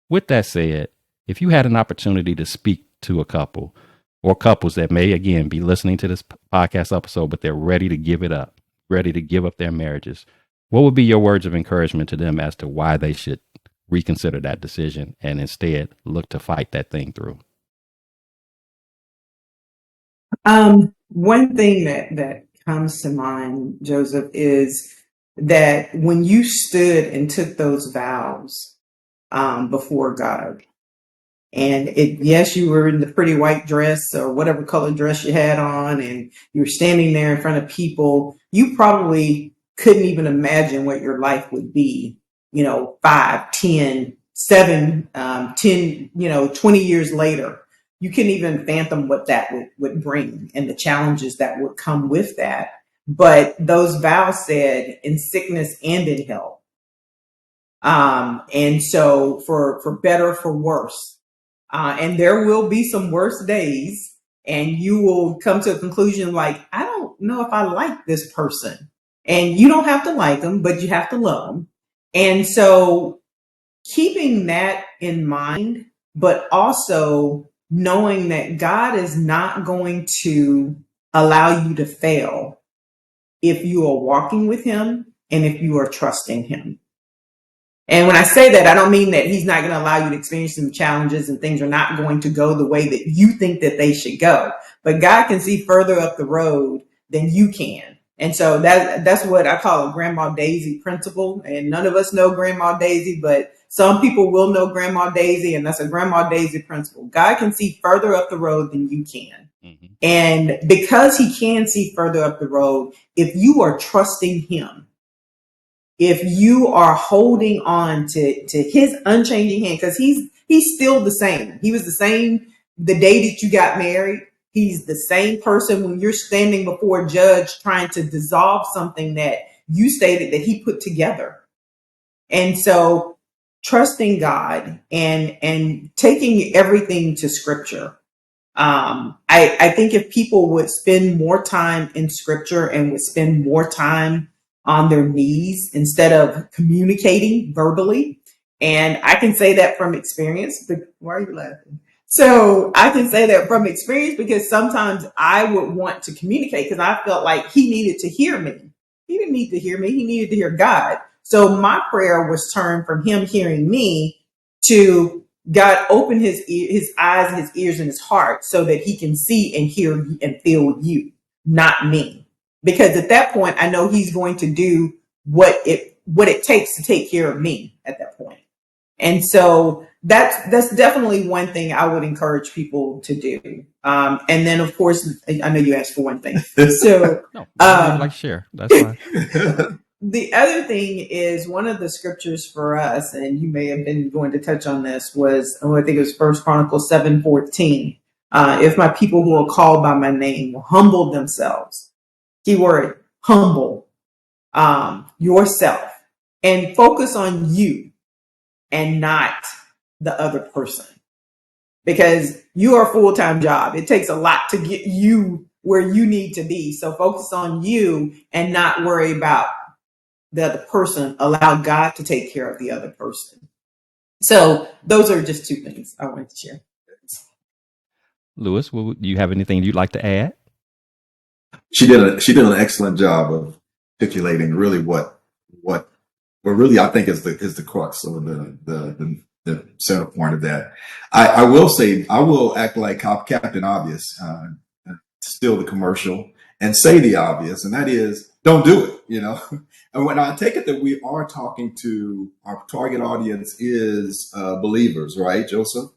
With that said, if you had an opportunity to speak to a couple or couples that may, again, be listening to this podcast episode, but they're ready to give it up, ready to give up their marriages, what would be your words of encouragement to them as to why they should reconsider that decision and instead look to fight that thing through? One thing that comes to mind, Joseph, is that when you stood and took those vows before God, and yes, you were in the pretty white dress or whatever color dress you had on, and you were standing there in front of people, you probably couldn't even imagine what your life would be, 5, 10, 7, 10, 20 years later. You couldn't even fathom what that would bring and the challenges that would come with that. But those vows said in sickness and in health. And so for better, for worse, and there will be some worse days, and you will come to a conclusion like, I don't know if I like this person. And you don't have to like them, but you have to love them. And so keeping that in mind, but also knowing that God is not going to allow you to fail if you are walking with him and if you are trusting him. And when I say that, I don't mean that he's not going to allow you to experience some challenges and things are not going to go the way that you think that they should go. But God can see further up the road than you can. And so that's what I call a Grandma Daisy principle. And none of us know Grandma Daisy, but some people will know Grandma Daisy, and that's a Grandma Daisy principle. God can see further up the road than you can. Mm-hmm. And because he can see further up the road, if you are trusting him, if you are holding on to his unchanging hand, because he's still the same. He was the same the day that you got married. He's the same person when you're standing before a judge trying to dissolve something that you stated that he put together. And so trusting God and taking everything to scripture. I think if people would spend more time in scripture and would spend more time on their knees instead of communicating verbally. And I can say that from experience, but why are you laughing? So I can say that from experience because sometimes I would want to communicate because I felt like he needed to hear me. He didn't need to hear me. He needed to hear God. So my prayer was turned from him hearing me to God open his eyes, his ears, and his heart so that he can see and hear and feel you, not me. Because at that point, I know he's going to do what it takes to take care of me at that point. And so that's definitely one thing I would encourage people to do. And then, of course, I know you asked for one thing. So no, I'd like to share. That's fine. The other thing is one of the scriptures for us, and you may have been going to touch on this, was I think it was 1 Chronicles 7:14. If my people who are called by my name will humble themselves. Keyword, humble yourself and focus on you and not the other person. Because you are a full-time job. It takes a lot to get you where you need to be. So focus on you and not worry about the other person. Allow God to take care of the other person. So those are just two things I wanted to share. Lewis, do you have anything you'd like to add? She did an excellent job of articulating really what really I think is the crux or the center point of that. I will say I will act like Captain Obvious, steal the commercial and say the obvious, and that is don't do it. And when I take it that we are talking to our target audience is believers, right, Joseph?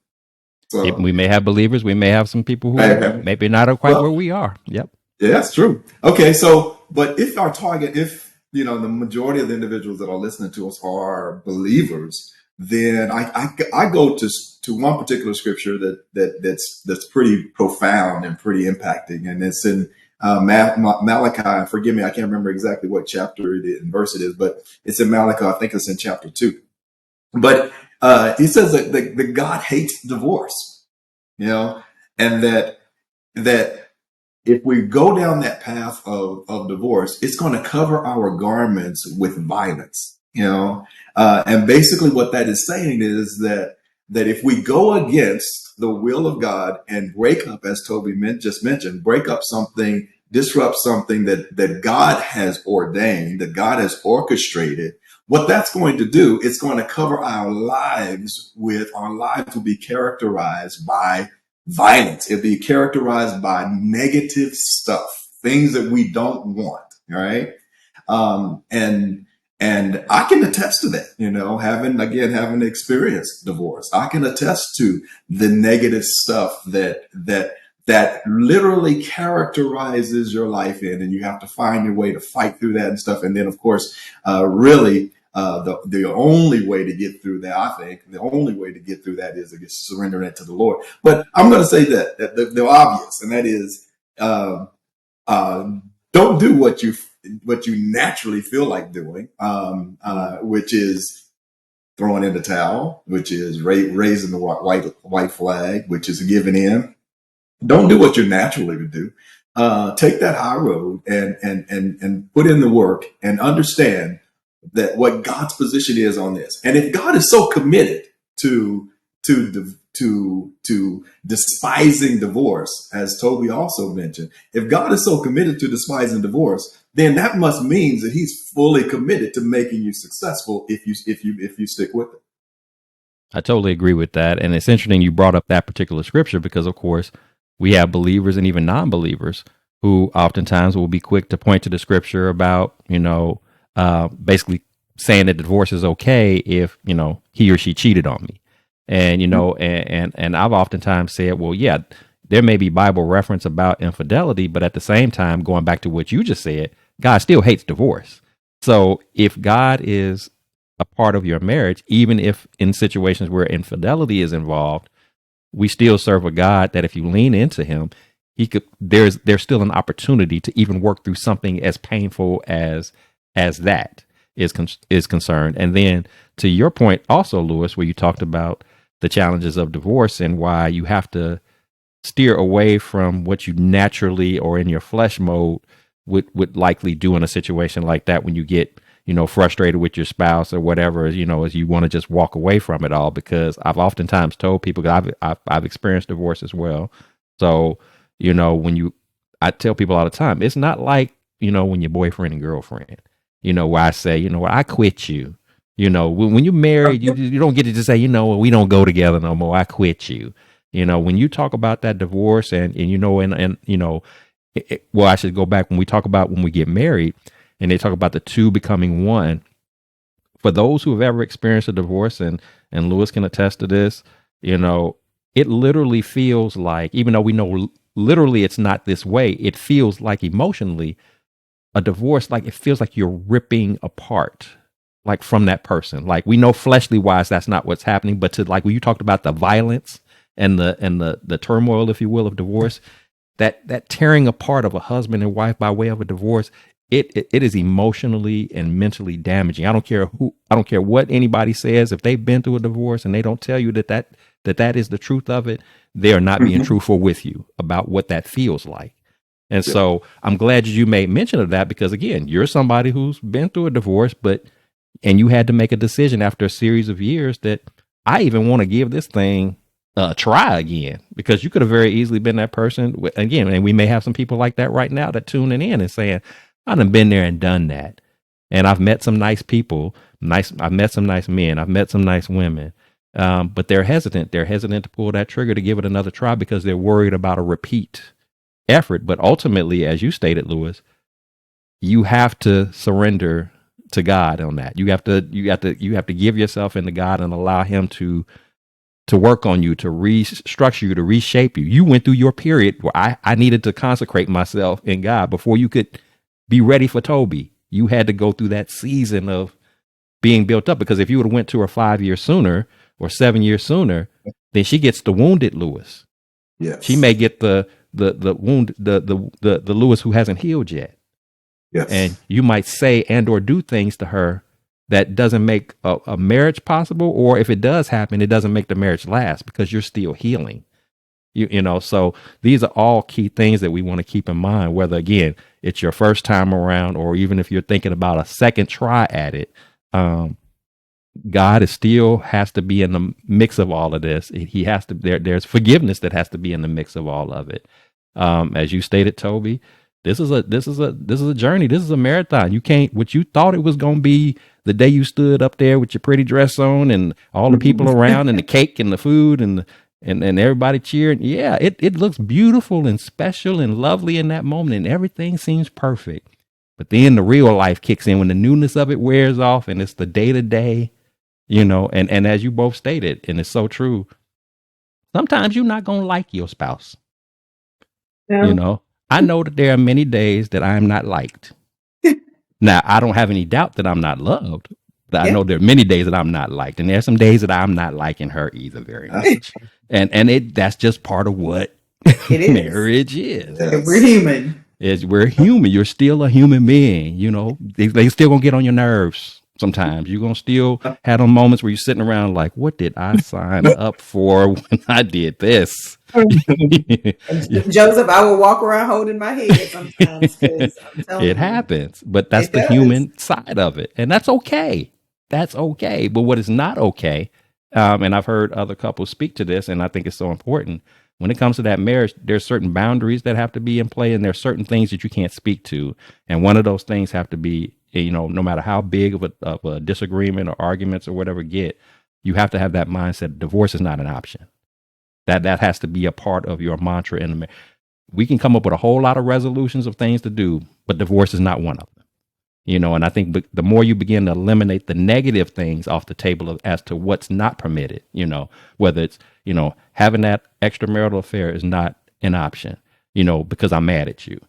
So we may have believers, we may have some people who maybe not quite where we are. Yep. Yeah, that's true. Okay, so but if our target, the majority of the individuals that are listening to us are believers, then I go to one particular scripture that's pretty profound and pretty impacting, and it's in Malachi. Forgive me, I can't remember exactly what chapter and verse it is, but it's in Malachi. I think it's in chapter 2. But he says that God hates divorce, and that if we go down that path of divorce, it's going to cover our garments with violence, and basically what that is saying is that if we go against the will of God and break up, as Toby just mentioned, break up something, disrupt something that God has ordained, that God has orchestrated, what that's going to do, it's going to cover our lives will be characterized by violence. It'll be characterized by negative stuff, things that we don't want. Right. And I can attest to that, having experienced divorce, I can attest to the negative stuff that that literally characterizes your life in, and you have to find your way to fight through that and stuff. And then, of course, the only way to get through that, I think, the only way to get through that is to surrender it to the Lord. But I'm going to say that the obvious, and that is, uh, don't do what you naturally feel like doing, which is throwing in the towel, which is raising the white flag, which is giving in. Don't do what you naturally would do. Take that high road and put in the work and understand that what God's position is on this. And if God is so committed to despising divorce, as Toby also mentioned, if God is so committed to despising divorce, then that must mean that He's fully committed to making you successful if you stick with it. I totally agree with that. And it's interesting you brought up that particular scripture because, of course, we have believers and even non-believers who oftentimes will be quick to point to the scripture about, basically saying that divorce is okay if, he or she cheated on me. And, and I've oftentimes said, well, yeah, there may be Bible reference about infidelity, but at the same time, going back to what you just said, God still hates divorce. So if God is a part of your marriage, even if in situations where infidelity is involved, we still serve a God that if you lean into Him, there's still an opportunity to even work through something as painful as that is concerned. And then to your point also, Lewis, where you talked about the challenges of divorce and why you have to steer away from what you naturally or in your flesh mode would likely do in a situation like that when you get frustrated with your spouse or whatever, as you want to just walk away from it all. Because I've oftentimes told people, because I've experienced divorce as well. So, I tell people all the time, it's not like, when you're boyfriend and girlfriend, where I say, I quit you. When you're married, you don't get to just say, we don't go together no more. I quit you. When you talk about that divorce and well, I should go back when we talk about when we get married, and they talk about the two becoming one. For those who have ever experienced a divorce, and Lewis can attest to this, it literally feels like, even though we know literally it's not this way, it feels like emotionally a divorce, like it feels like you're ripping apart, like from that person. Like we know fleshly wise, that's not what's happening, but to like when you talked about the violence and the turmoil, if you will, of divorce, that tearing apart of a husband and wife by way of a divorce, it is emotionally and mentally damaging. I don't care what anybody says. If they've been through a divorce and they don't tell you that is the truth of it, they are not being truthful with you about what that feels like. And so I'm glad you made mention of that, because again, you're somebody who's been through a divorce, and you had to make a decision after a series of years that I even want to give this thing a try again, because you could have very easily been that person again. And we may have some people like that right now that tuning in and saying, I done been there and done that. And I've met some nice people, I've met some nice men, I've met some nice women. But they're hesitant. They're hesitant to pull that trigger to give it another try because they're worried about a repeat effort. But ultimately, as you stated, Lewis, you have to surrender to God on that. You have to give yourself into God and allow Him to work on you, to restructure you, to reshape you. You went through your period where I needed to consecrate myself in God before you could be ready for Toby. You had to go through that season of being built up, because if you would have went to her 5 years sooner or 7 years sooner, then she gets the wounded Lewis. Yes. She may get the wound, the Lewis who hasn't healed yet. Yes. And you might say and or do things to her that doesn't make a marriage possible, or if it does happen, it doesn't make the marriage last because you're still healing. So these are all key things that we want to keep in mind, whether again it's your first time around or even if you're thinking about a second try at it. God still has to be in the mix of all of this. He has to. There's forgiveness that has to be in the mix of all of it. As you stated, Toby, this is a journey. This is a marathon. You can't, what you thought it was going to be the day you stood up there with your pretty dress on and all the people around and the cake and the food and everybody cheering. Yeah, it looks beautiful and special and lovely in that moment and everything seems perfect. But then the real life kicks in when the newness of it wears off and it's the day to day, and as you both stated, and it's so true, sometimes you're not going to like your spouse. You know, I know that there are many days that I am not liked. Now, I don't have any doubt that I'm not loved, but I Yeah. know there are many days that I'm not liked. And there's some days that I'm not liking her either very much. And that's just part of what It is. marriage is. Yeah, we're human. We're human. You're still a human being. You know, they still gonna get on your nerves sometimes. You're gonna still have those moments where you're sitting around like, what did I sign up for when I did this? Joseph, I will walk around holding my head sometimes because I'm telling It you, happens, but that's it the does. human side of it, and that's okay. That's okay. But what is not okay, and I've heard other couples speak to this, and I think it's so important when it comes to that marriage. There's certain boundaries that have to be in play, and there's certain things that you can't speak to, and one of those things have to be, you know, no matter how big of a disagreement or arguments or whatever get, you have to have that mindset. Divorce is not an option. That has to be a part of your mantra in the marriage. We can come up with a whole lot of resolutions of things to do, but divorce is not one of them. You know, and I think the more you begin to eliminate the negative things off the table as to what's not permitted, you know, whether it's, you know, having that extramarital affair is not an option, you know, because I'm mad at you,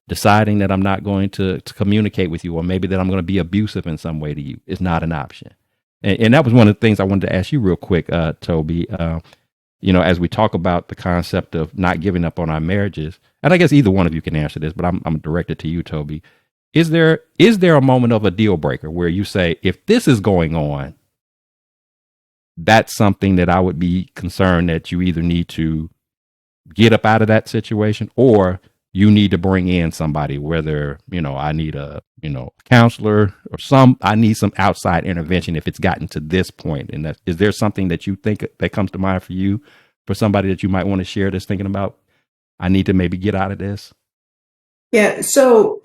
deciding that I'm not going to communicate with you, or maybe that I'm going to be abusive in some way to you is not an option. And that was one of the things I wanted to ask you real quick, Toby. You know, as we talk about the concept of not giving up on our marriages, and I guess either one of you can answer this, but I'm directed to you, Toby. Is there a moment of a deal breaker where you say, if this is going on, that's something that I would be concerned that you either need to get up out of that situation, or you need to bring in somebody, whether, you know, I need a, you know, counselor or I need some outside intervention if it's gotten to this point. And that, is there something that you think that comes to mind for you, for somebody that you might want to share that's thinking about, I need to maybe get out of this? Yeah. So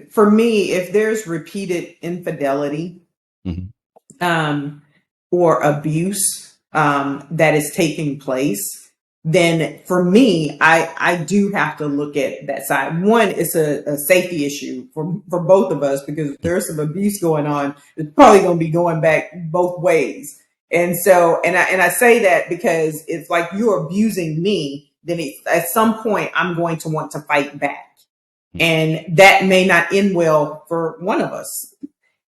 for me, if there's repeated infidelity, Mhm. Or abuse, that is taking place, then for me, I do have to look at that side. One, it's a safety issue for both of us, because if there's some abuse going on, it's probably going to be going back both ways. And so, and I say that because it's like you're abusing me, then at some point I'm going to want to fight back. And that may not end well for one of us.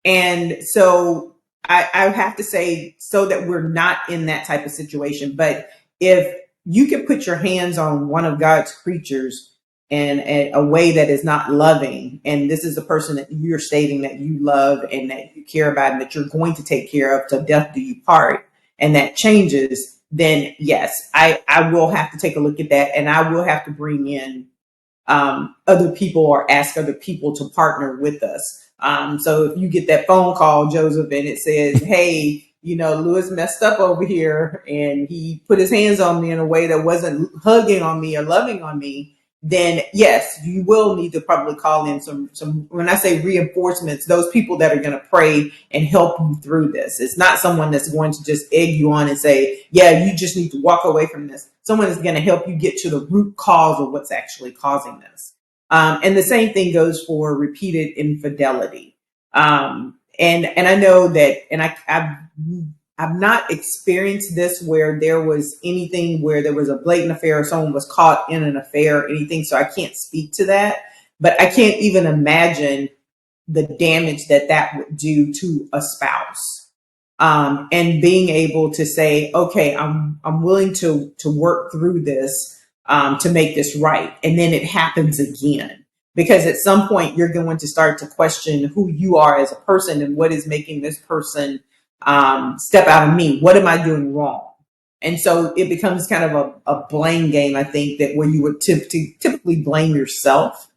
And so I have to say, so that we're not in that type of situation. But if you can put your hands on one of God's creatures in a way that is not loving, and this is the person that you're stating that you love and that you care about and that you're going to take care of till death do you part, and that changes, then yes, I will have to take a look at that, and I will have to bring in other people or ask other people to partner with us. So if you get that phone call, Joseph, and it says, hey, you know, Lewis messed up over here and he put his hands on me in a way that wasn't hugging on me or loving on me, then yes, you will need to probably call in some, when I say reinforcements, those people that are going to pray and help you through this. It's not someone that's going to just egg you on and say, yeah, you just need to walk away from this. Someone is going to help you get to the root cause of what's actually causing this. And the same thing goes for repeated infidelity. And I know that, and I've not experienced this where there was anything where there was a blatant affair or someone was caught in an affair or anything. So I can't speak to that, but I can't even imagine the damage that would do to a spouse. And being able to say, okay, I'm willing to work through this, to make this right. And then it happens again. Because at some point you're going to start to question who you are as a person and what is making this person step out of me. What am I doing wrong? And so it becomes kind of a blame game, I think, that where you would typically blame yourself.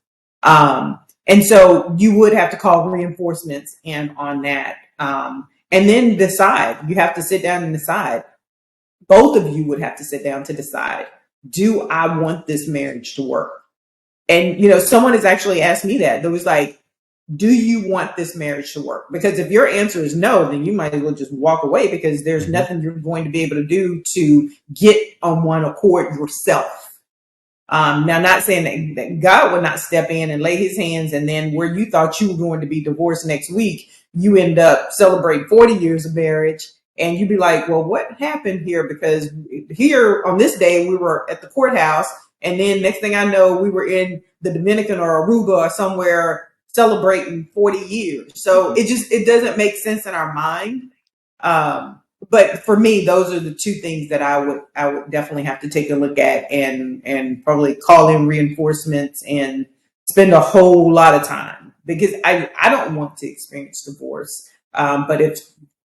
And so you would have to call reinforcements in on that. And then decide. You have to sit down and decide. Both of you would have to sit down to decide, do I want this marriage to work? And, you know, someone has actually asked me that. There was like, do you want this marriage to work? Because if your answer is no, then you might as well just walk away, because there's nothing you're going to be able to do to get on one accord yourself. Now, not saying that God would not step in and lay his hands, and then where you thought you were going to be divorced next week, you end up celebrating 40 years of marriage, And you'd be like, well, what happened here? Because here on this day, we were at the courthouse. And then next thing I know, we were in the Dominican or Aruba or somewhere celebrating 40 years. So it doesn't make sense in our mind. But for me, those are the two things that I would definitely have to take a look at and probably call in reinforcements and spend a whole lot of time, because I don't want to experience divorce. But if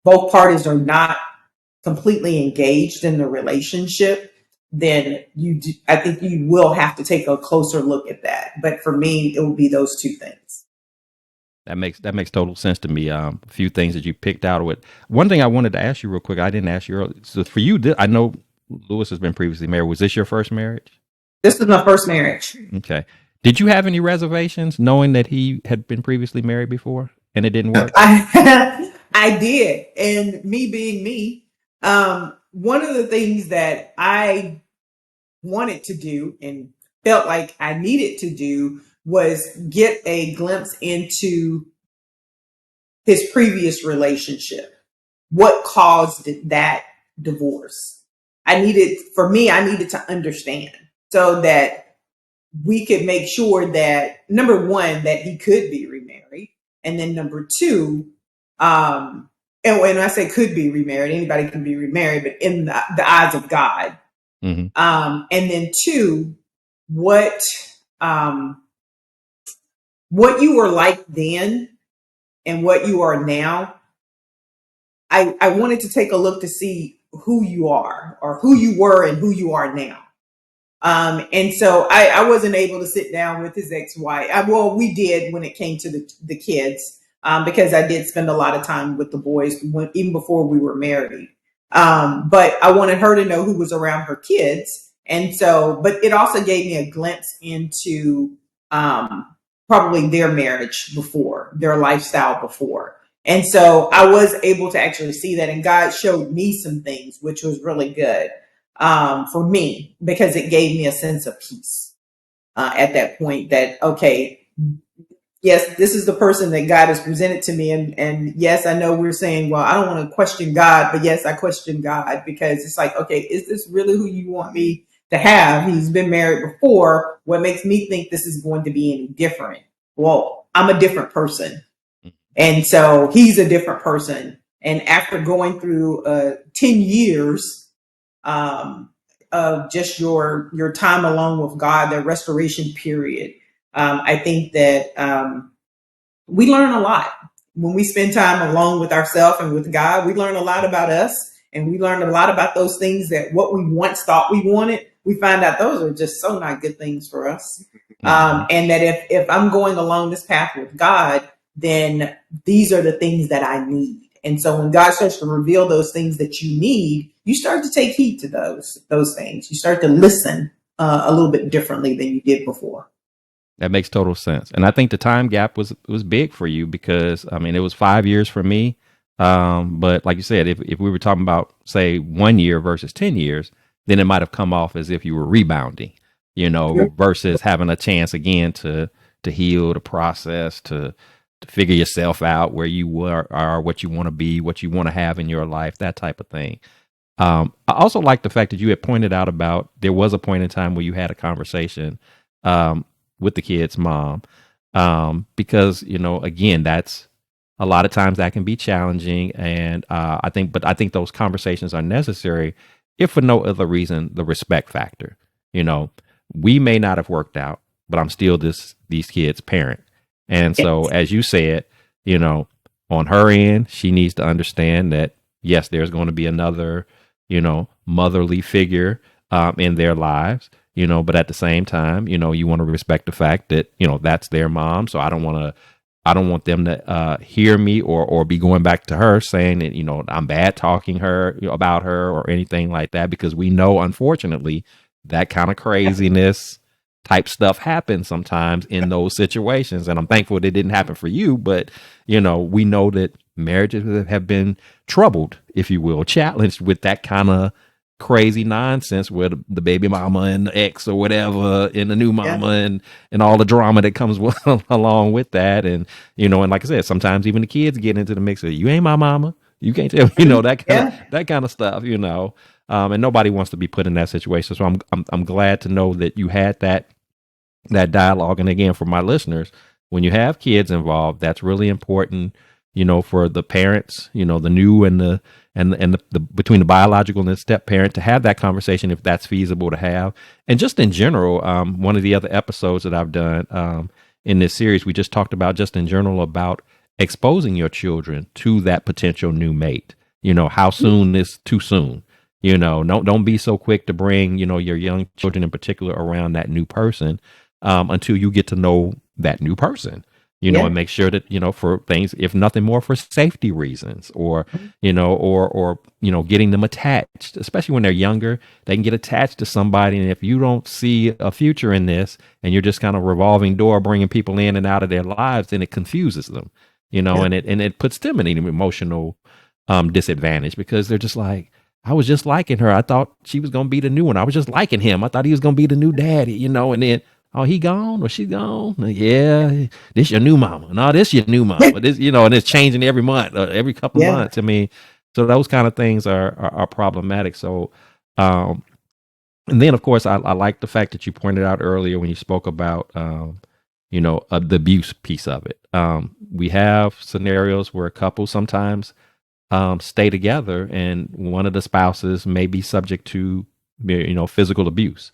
both parties are not completely engaged in the relationship, then I think you will have to take a closer look at that. But for me, it would be those two things. That makes total sense to me. A few things that you picked out with. One thing I wanted to ask you real quick, I didn't ask you earlier. So for you, I know Lewis has been previously married. Was this your first marriage? This is my first marriage. Okay. Did you have any reservations knowing that he had been previously married before and it didn't work? I did. And me being me, one of the things that I wanted to do and felt like I needed to do was get a glimpse into his previous relationship. What caused that divorce? I needed to understand so that we could make sure that, number one, that he could be remarried. And then number two, and when I say could be remarried, anybody can be remarried, but in the eyes of God. Mm-hmm. And then two, what you were like then and what you are now. I wanted to take a look to see who you are, or who you were and who you are now. And so I wasn't able to sit down with his ex-wife. Well, we did when it came to the kids, because I did spend a lot of time with the boys even before we were married. But I wanted her to know who was around her kids. And so, but it also gave me a glimpse into probably their marriage before, their lifestyle before. And so I was able to actually see that. And God showed me some things, which was really good for me, because it gave me a sense of peace at that point that, okay, yes, this is the person that God has presented to me. And yes, I know we're saying, well, I don't want to question God, but yes, I question God, because it's like, okay, is this really who you want me to have? He's been married before. What makes me think this is going to be any different? Well, I'm a different person. And so he's a different person. And after going through 10 years of just your time alone with God, the restoration period, I think that we learn a lot. When we spend time alone with ourselves and with God, we learn a lot about us, and we learn a lot about those things that what we once thought we wanted, we find out those are just so not good things for us. And that if I'm going along this path with God, then these are the things that I need. And so when God starts to reveal those things that you need, you start to take heed to those things. You start to listen a little bit differently than you did before. That makes total sense. And I think the time gap was big for you, because, I mean, it was 5 years for me. But like you said, if we were talking about, say, 1 year versus 10 years, then it might have come off as if you were rebounding, versus having a chance again to heal, to process, to figure yourself out, where you are, what you want to be, what you want to have in your life, that type of thing. I also like the fact that you had pointed out about there was a point in time where you had a conversation with the kid's mom, because, again, that's a lot of times that can be challenging. And I think those conversations are necessary, if for no other reason, the respect factor. We may not have worked out, but I'm still these kids' parent. And so, as you said, on her end, she needs to understand that, yes, there's going to be another, motherly figure in their lives, but at the same time, you want to respect the fact that, that's their mom. So I don't want them to hear me or be going back to her saying that, I'm bad talking her about her or anything like that, because we know, unfortunately, that kind of craziness type stuff happens sometimes in those situations. And I'm thankful that it didn't happen for you. But, we know that marriages have been troubled, if you will, challenged with that kind of crazy nonsense, where the baby mama and the ex or whatever and the new mama and all the drama that comes along with that. And, and like I said, sometimes even the kids get into the mix of, you ain't my mama. You can't tell me, that kind of stuff, and nobody wants to be put in that situation. So I'm glad to know that you had that dialogue. And again, for my listeners, when you have kids involved, that's really important, for the parents, the new and the between the biological and the step parent to have that conversation if that's feasible to have. And just in general, one of the other episodes that I've done in this series, we just talked about just in general about exposing your children to that potential new mate. How soon is too soon? Don't be so quick to bring, your young children in particular around that new person until you get to know that new person, and make sure that, for things, if nothing more for safety reasons or getting them attached, especially when they're younger, they can get attached to somebody. And if you don't see a future in this and you're just kind of revolving door, bringing people in and out of their lives, then it confuses them, and it puts them in an emotional disadvantage because they're just like, I was just liking her. I thought she was going to be the new one. I was just liking him. I thought he was going to be the new daddy, and then, oh, he gone or she gone? Yeah, this your new mama. No, this your new mama. This, and it's changing every month, every couple of months. I mean, so those kind of things are problematic. So, and then of course, I like the fact that you pointed out earlier when you spoke about, the abuse piece of it. We have scenarios where a couple sometimes stay together and one of the spouses may be subject to, physical abuse.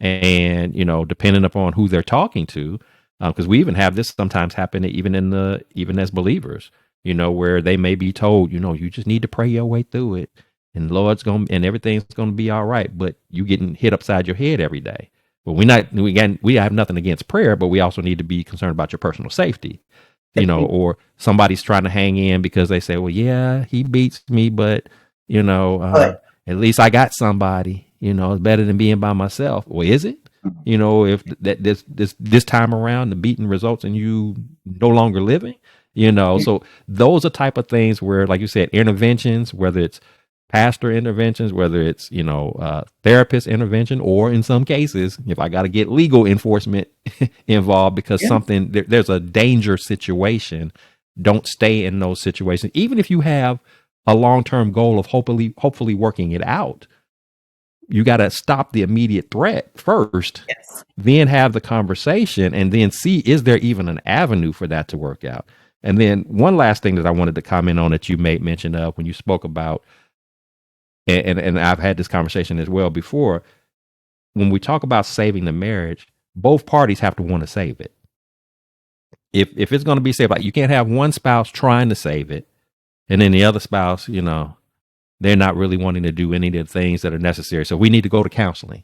And, depending upon who they're talking to, because we even have this sometimes happen even as believers, where they may be told, you just need to pray your way through it and and everything's going to be all right. But you getting hit upside your head every day. But we have nothing against prayer, but we also need to be concerned about your personal safety, or somebody's trying to hang in because they say, well, yeah, he beats me, but, at least I got somebody. It's better than being by myself. Well, is it? If this time around the beating results in you no longer living, so those are type of things where, like you said, interventions, whether it's pastor interventions, whether it's, therapist intervention, or in some cases, if I got to get legal enforcement involved because there's a danger situation, don't stay in those situations. Even if you have a long-term goal of hopefully working it out, you got to stop the immediate threat first, then have the conversation, and then see, is there even an avenue for that to work out? And then one last thing that I wanted to comment on that you made mention of when you spoke about, and I've had this conversation as well before, when we talk about saving the marriage, both parties have to want to save it. If it's going to be saved, like you can't have one spouse trying to save it, and then the other spouse, they're not really wanting to do any of the things that are necessary. So we need to go to counseling.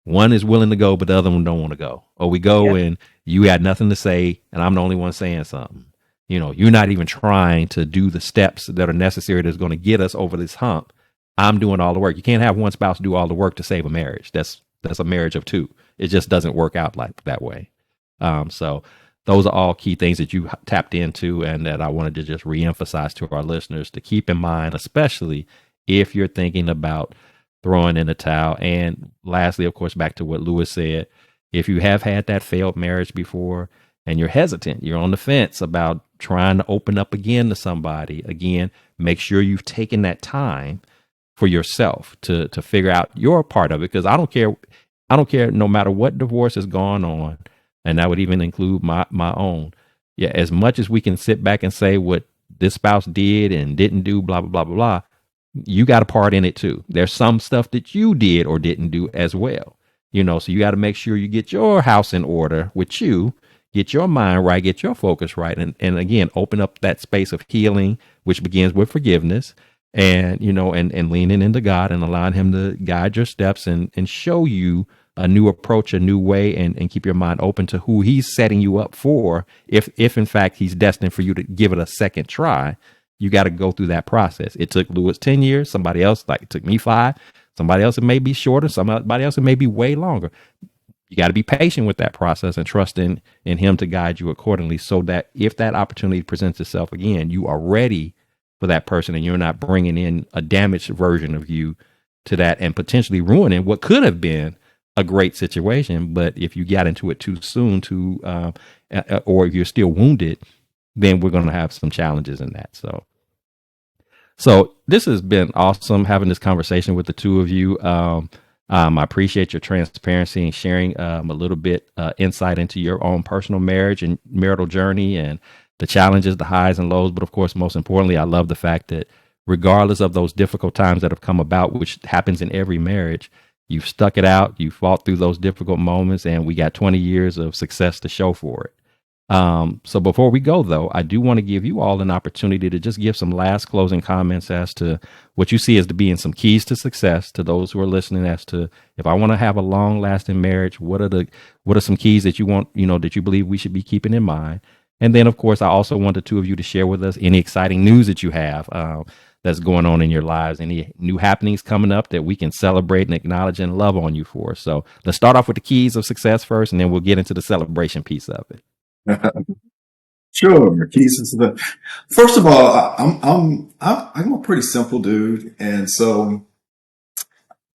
One is willing to go, but the other one don't want to go. Or we go and you had nothing to say, and I'm the only one saying something. You're not even trying to do the steps that are necessary that's going to get us over this hump. I'm doing all the work. You can't have one spouse do all the work to save a marriage. That's a marriage of two. It just doesn't work out like that way. So those are all key things that you tapped into and that I wanted to just reemphasize to our listeners to keep in mind, especially if you're thinking about throwing in a towel. And lastly, of course, back to what Lewis said, if you have had that failed marriage before and you're hesitant, you're on the fence about trying to open up again to somebody, again, make sure you've taken that time for yourself to figure out your part of it. Because I don't care no matter what divorce has gone on, and that would even include my own. Yeah, as much as we can sit back and say what this spouse did and didn't do, blah, blah, blah, blah, blah, you got a part in it too. There's some stuff that you did or didn't do as well. So you got to make sure you get your house in order with you, get your mind right, get your focus right. And again, open up that space of healing, which begins with forgiveness and, and leaning into God and allowing him to guide your steps and show you a new approach, a new way, and keep your mind open to who he's setting you up for. If in fact he's destined for you to give it a second try, you got to go through that process. It took Lewis 10 years. Somebody else, it took me 5. Somebody else, it may be shorter. Somebody else, it may be way longer. You got to be patient with that process and trust in him to guide you accordingly so that if that opportunity presents itself again, you are ready for that person and you're not bringing in a damaged version of you to that and potentially ruining what could have been a great situation. But if you got into it too soon or if you're still wounded, then we're going to have some challenges in that. So So this has been awesome having this conversation with the two of you. I appreciate your transparency and sharing a little bit insight into your own personal marriage and marital journey and the challenges, the highs and lows. But of course, most importantly, I love the fact that regardless of those difficult times that have come about, which happens in every marriage, you've stuck it out, you fought through those difficult moments, and we got 20 years of success to show for it. So before we go, though, I do want to give you all an opportunity to just give some last closing comments as to what you see as to being some keys to success to those who are listening. As to if I want to have a long lasting marriage, what are some keys that you want, that you believe we should be keeping in mind? And then, of course, I also want the two of you to share with us any exciting news that you have that's going on in your lives, any new happenings coming up that we can celebrate and acknowledge and love on you for. So let's start off with the keys of success first, and then we'll get into the celebration piece of it. Sure. Keys to the. First of all, I'm a pretty simple dude, and so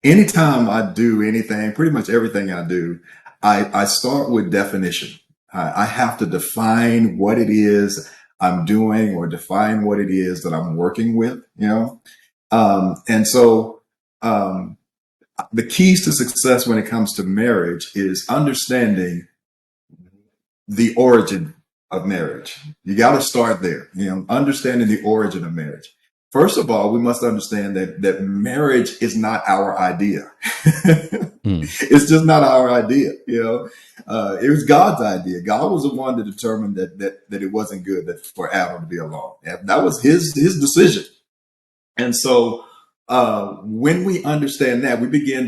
anytime I do anything, pretty much everything I do, I start with definition. I have to define what it is I'm doing or define what it is that I'm working with, and so the keys to success when it comes to marriage is understanding the origin of marriage. You got to start there, understanding the origin of marriage. First of all, we must understand that marriage is not our idea. It's just not our idea. It was God's idea. God was the one to determine that it wasn't good for Adam to be alone. That was his decision. And so when we understand that, we begin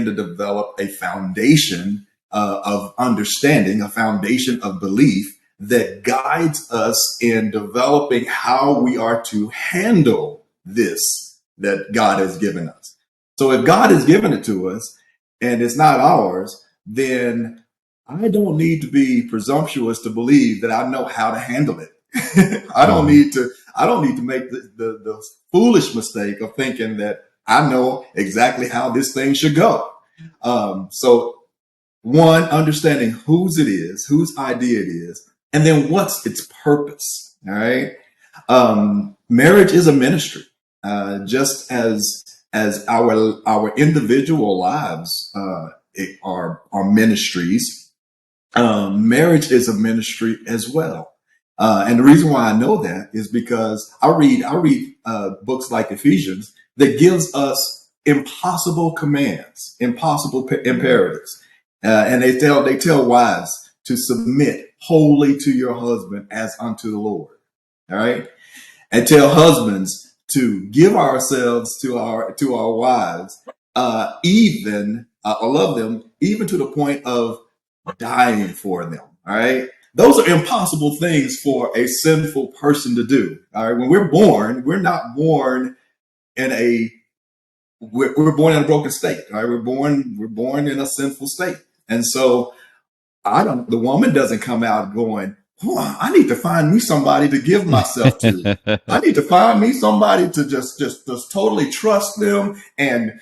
to develop a foundation of understanding, a foundation of belief that guides us in developing how we are to handle this that God has given us. So if God has given it to us and it's not ours, then I don't need to be presumptuous to believe that I know how to handle it. I don't need to make the foolish mistake of thinking that I know exactly how this thing should go. So one, understanding whose it is, whose idea it is, and then what's its purpose. All right. Marriage is a ministry, just as our individual lives are ministries. Marriage is a ministry as well. And the reason why I know that is because I read books like Ephesians that gives us impossible commands, impossible imperatives. And they tell wives to submit wholly to your husband as unto the Lord. All right. And tell husbands to give ourselves to our wives, even love them, even to the point of dying for them. All right. Those are impossible things for a sinful person to do. All right. When we're born, we're not born we're born in a broken state. All right. We're born in a sinful state. And so the woman doesn't come out going, oh, I need to find me somebody to give myself to. I need to find me somebody to just totally trust them and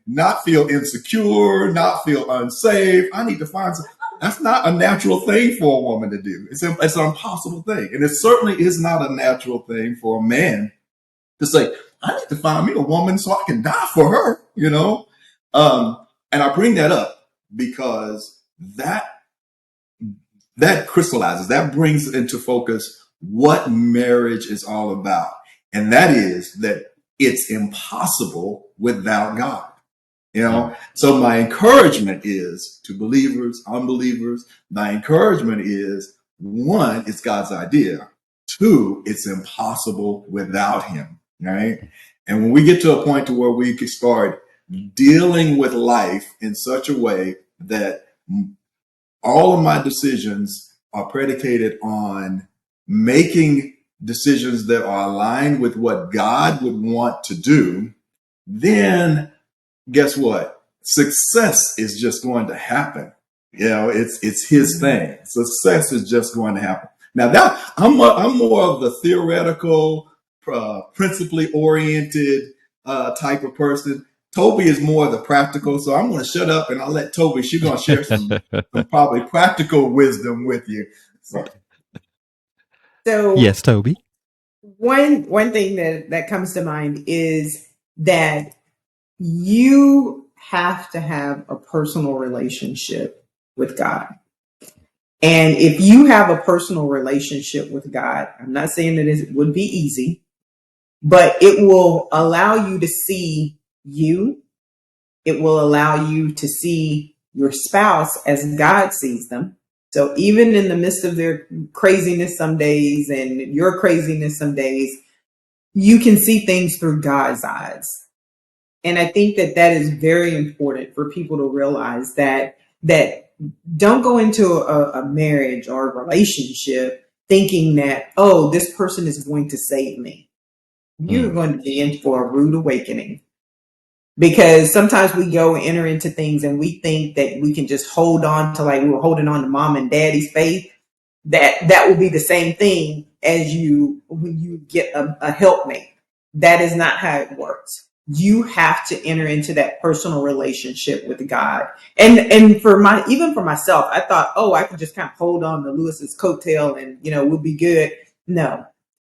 not feel insecure, not feel unsafe. I need to find that's not a natural thing for a woman to do. It's an impossible thing. And it certainly is not a natural thing for a man to say, I need to find me a woman so I can die for her, And I bring that up because that crystallizes, that brings into focus what marriage is all about. And that is that it's impossible without God. So my encouragement is to believers, unbelievers, my encouragement is, one, it's God's idea. Two, it's impossible without him. Right. And when we get to a point to where we can start dealing with life in such a way that all of my decisions are predicated on making decisions that are aligned with what God would want to do, then guess what? Success is just going to happen. It's his thing. Success is just going to happen. Now that I'm more of the theoretical, principally oriented type of person. Toby is more of the practical, so I'm going to shut up and I'll let Toby. She's going to share some probably practical wisdom with you. So yes, Toby. one thing that comes to mind is that you have to have a personal relationship with God. And if you have a personal relationship with God, I'm not saying that it would be easy, but it will allow you to see you. It will allow you to see your spouse as God sees them. So even in the midst of their craziness some days and your craziness some days, you can see things through God's eyes. And I think that is very important for people to realize that don't go into a marriage or a relationship thinking that, oh, this person is going to save me. You're going to be in for a rude awakening. Because sometimes we go and enter into things and we think that we can just hold on to, like we were holding on to mom and daddy's faith, that will be the same thing as when you get a helpmate. That is not how it works. You have to enter into that personal relationship with God. And even for myself, I thought, oh, I could just kind of hold on to Lewis's coattail and, we'll be good. No,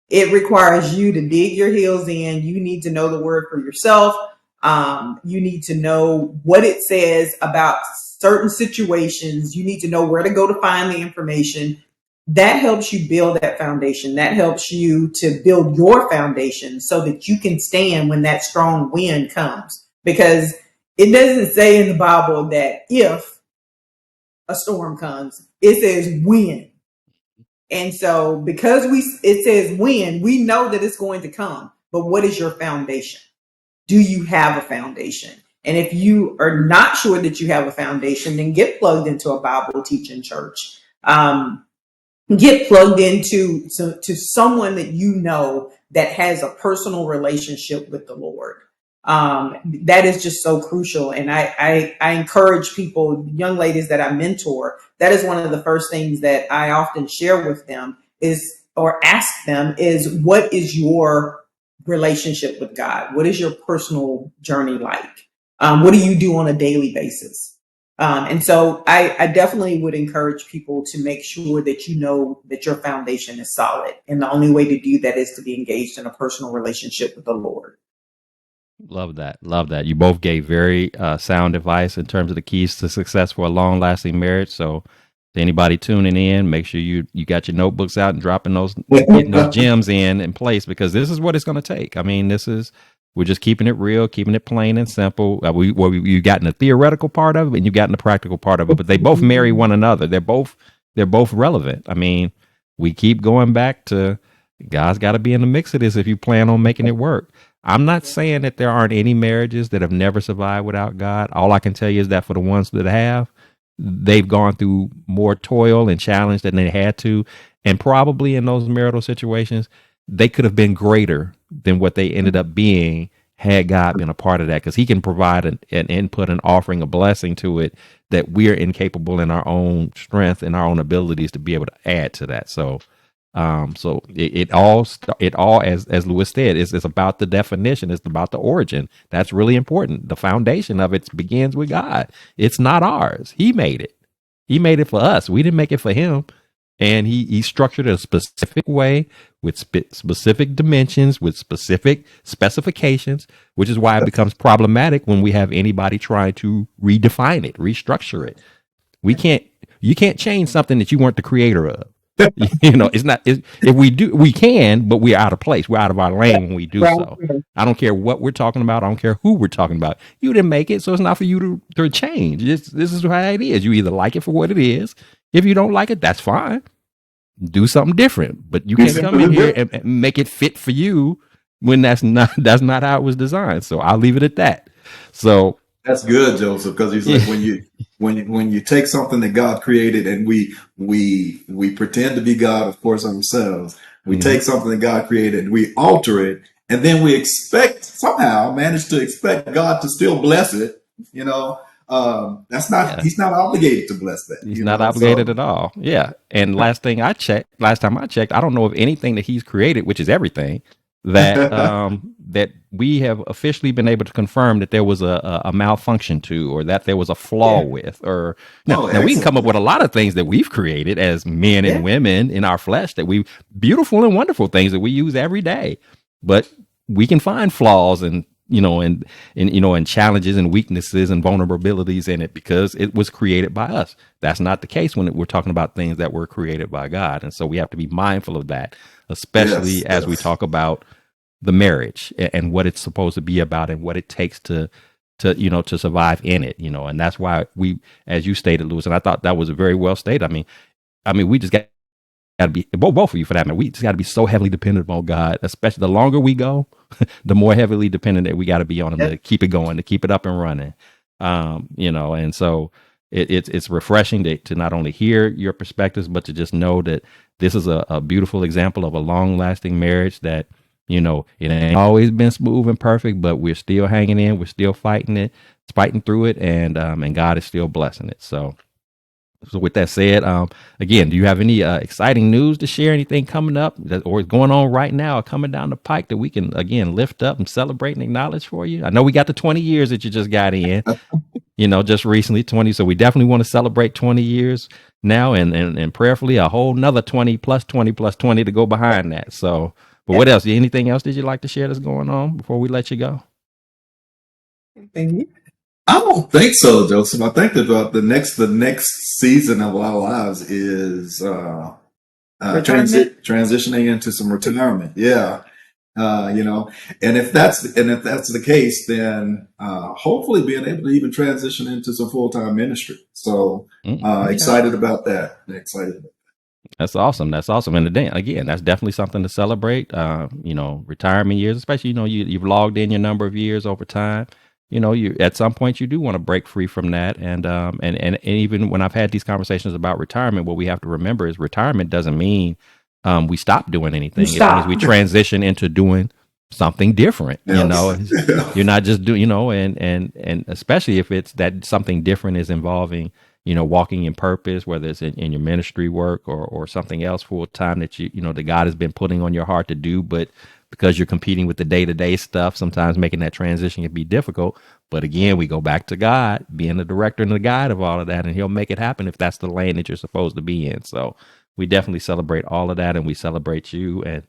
it requires you to dig your heels in. You need to know the word for yourself. You need to know what it says about certain situations. You need to know where to go to find the information. That helps you build that foundation. That helps you to build your foundation so that you can stand when that strong wind comes. Because it doesn't say in the Bible that if a storm comes, it says when. And so because it says when, we know that it's going to come. But what is your foundation? Do you have a foundation? And if you are not sure that you have a foundation, then get plugged into a Bible teaching church. Get plugged into to someone that you know that has a personal relationship with the Lord. That is just so crucial. And I encourage people, young ladies that I mentor, that is one of the first things that I often share with them or ask them is, what is your relationship with God? What is your personal journey like? What do you do on a daily basis? And so I definitely would encourage people to make sure that you know that your foundation is solid. And the only way to do that is to be engaged in a personal relationship with the Lord. Love that. Love that. You both gave very sound advice in terms of the keys to success for a long lasting marriage. So to anybody tuning in, make sure you got your notebooks out and getting those gems in place, because this is what it's going to take. I mean, we're just keeping it real, keeping it plain and simple. You got in the theoretical part of it and you got in the practical part of it, but they both marry one another. They're both relevant. I mean, we keep going back to God's got to be in the mix of this if you plan on making it work. I'm not saying that there aren't any marriages that have never survived without God. All I can tell you is that for the ones that have, they've gone through more toil and challenge than they had to. And probably in those marital situations, they could have been greater than what they ended up being had God been a part of that, because he can provide an input, an offering, a blessing to it that we're incapable in our own strength and our own abilities to be able to add to that. So it all as Lewis said, it's about the definition. It's about the origin. That's really important. The foundation of it begins with God. It's not ours. He made it. He made it for us. We didn't make it for him. And he structured it a specific way with specific dimensions, with specific specifications, which is why it becomes problematic when we have anybody trying to redefine it, restructure it. You can't change something that you weren't the creator of. If we do, we can, but we're out of place. We're out of our lane when we do so. I don't care what we're talking about. I don't care who we're talking about. You didn't make it, so it's not for you to change. This is how it is. You either like it for what it is. If you don't like it, that's fine. Do something different. But you can't come in here and make it fit for you when that's not how it was designed. So I'll leave it at that. So that's good, Joseph, because he's like, when you take something that God created and we pretend to be God, of course, ourselves. We take something that God created, we alter it, and then we manage to expect God to still bless it. That's not. Yeah. He's not obligated to bless that. He's not obligated at all. Yeah. And last time I checked, I don't know of anything that he's created, which is everything, that that we have officially been able to confirm that there was a malfunction to, or that there was a flaw Yeah. with, or Oh, now we can come up excellent. with a lot of things that we've created as men and Yeah. women in our flesh, that we beautiful and wonderful things that we use every day, but we can find flaws and and challenges and weaknesses and vulnerabilities in it because it was created by us. That's not the case when we're talking about things that were created by God, and so we have to be mindful of that, Yes, especially as we yes. talk about the marriage and what it's supposed to be about and what it takes to survive in it, and that's why we, as you stated, Lewis, and I thought that was very well stated. I mean, we just got to be, both of you for that matter, we just got to be so heavily dependent on God, especially the longer we go, the more heavily dependent that we got to be on him Yeah. to keep it going, to keep it up and running. And so it's refreshing to not only hear your perspectives, but to just know that this is a beautiful example of a long lasting marriage that, it ain't always been smooth and perfect, but we're still hanging in, we're still fighting through it. And God is still blessing it. So with that said, again, do you have any exciting news to share? Anything coming up or is going on right now or coming down the pike that we can, again, lift up and celebrate and acknowledge for you? I know we got the 20 years that you just got in, just recently 20. So we definitely want to celebrate 20 years now and prayerfully a whole nother 20 plus 20 plus 20 to go behind that. So, but Yeah. what else? Anything else that you'd like to share that's going on before we let you go? Thank you. I don't think so, Joseph. I think that the next season of our lives is Retirement. transitioning into some retirement. Yeah. And if that's the case, then hopefully being able to even transition into some full-time ministry. So Okay. excited about that. Excited. That's awesome. That's awesome. And again, that's definitely something to celebrate. Retirement years, especially, you've logged in your number of years over time. You at some point you do want to break free from that. And even when I've had these conversations about retirement, what we have to remember is retirement doesn't mean we stop doing You anything. It means stop. we transition into doing something different. Yes. You're not just doing, and especially if it's that something different is involving, walking in purpose, whether it's in your ministry work or something else full time that that God has been putting on your heart to do, but because you're competing with the day to day stuff, sometimes making that transition can be difficult. But again, we go back to God being the director and the guide of all of that, and He'll make it happen if that's the lane that you're supposed to be in. So we definitely celebrate all of that, and we celebrate you, and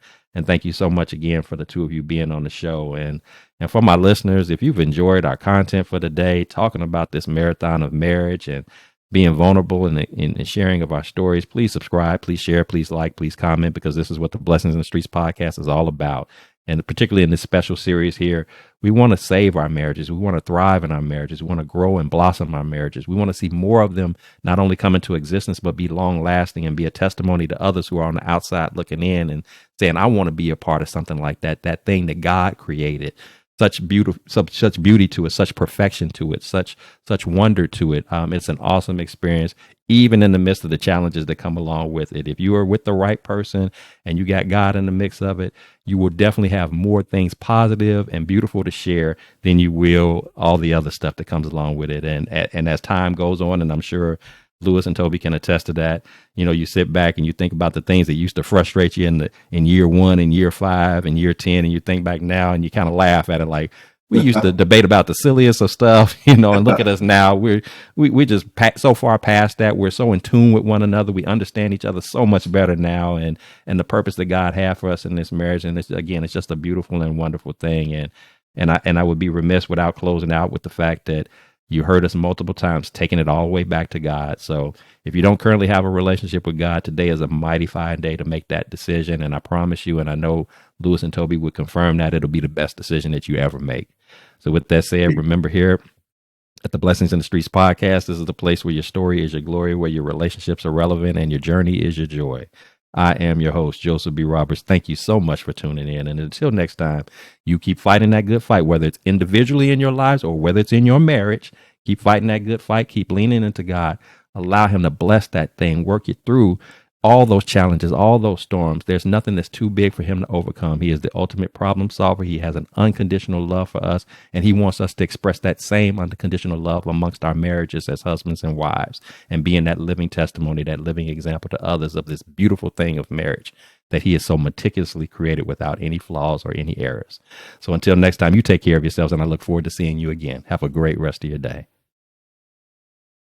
thank you so much again for the two of you being on the show. And for my listeners, if you've enjoyed our content for the day, talking about this marathon of marriage and being vulnerable in sharing of our stories, please subscribe, please share, please like, please comment, because this is what the Blessings in the Streets podcast is all about. And particularly in this special series here, we want to save our marriages. We want to thrive in our marriages. We want to grow and blossom our marriages. We want to see more of them not only come into existence, but be long lasting and be a testimony to others who are on the outside looking in and saying, I want to be a part of something like that, that thing that God created. Such beauty to it, such perfection to it, such wonder to it. It's an awesome experience, even in the midst of the challenges that come along with it. If you are with the right person and you got God in the mix of it, you will definitely have more things positive and beautiful to share than you will all the other stuff that comes along with it. And as time goes on, and I'm sure Lewis and Toby can attest to that. You sit back and you think about the things that used to frustrate you in year 1 and year 5 and year 10, and you think back now and you kind of laugh at it like we used to debate about the silliest of stuff, and look at us now. We just so far past that. We're so in tune with one another. We understand each other so much better now, and the purpose that God had for us in this marriage. And it's just a beautiful and wonderful thing. And I would be remiss without closing out with the fact that you heard us multiple times, taking it all the way back to God. So if you don't currently have a relationship with God, today is a mighty fine day to make that decision. And I promise you, and I know Lewis and Toby would confirm that, it'll be the best decision that you ever make. So with that said, remember here at the Blessings in the Streets podcast, this is the place where your story is your glory, where your relationships are relevant, and your journey is your joy. I am your host, Joseph B. Roberts. Thank you so much for tuning in. And until next time, you keep fighting that good fight, whether it's individually in your lives or whether it's in your marriage. Keep fighting that good fight. Keep leaning into God. Allow Him to bless that thing, work you through all those challenges, all those storms. There's nothing that's too big for him to overcome. He is the ultimate problem solver. He has an unconditional love for us, and he wants us to express that same unconditional love amongst our marriages as husbands and wives, and being that living testimony, that living example to others of this beautiful thing of marriage that he has so meticulously created without any flaws or any errors. So until next time, you take care of yourselves, and I look forward to seeing you again. Have a great rest of your day.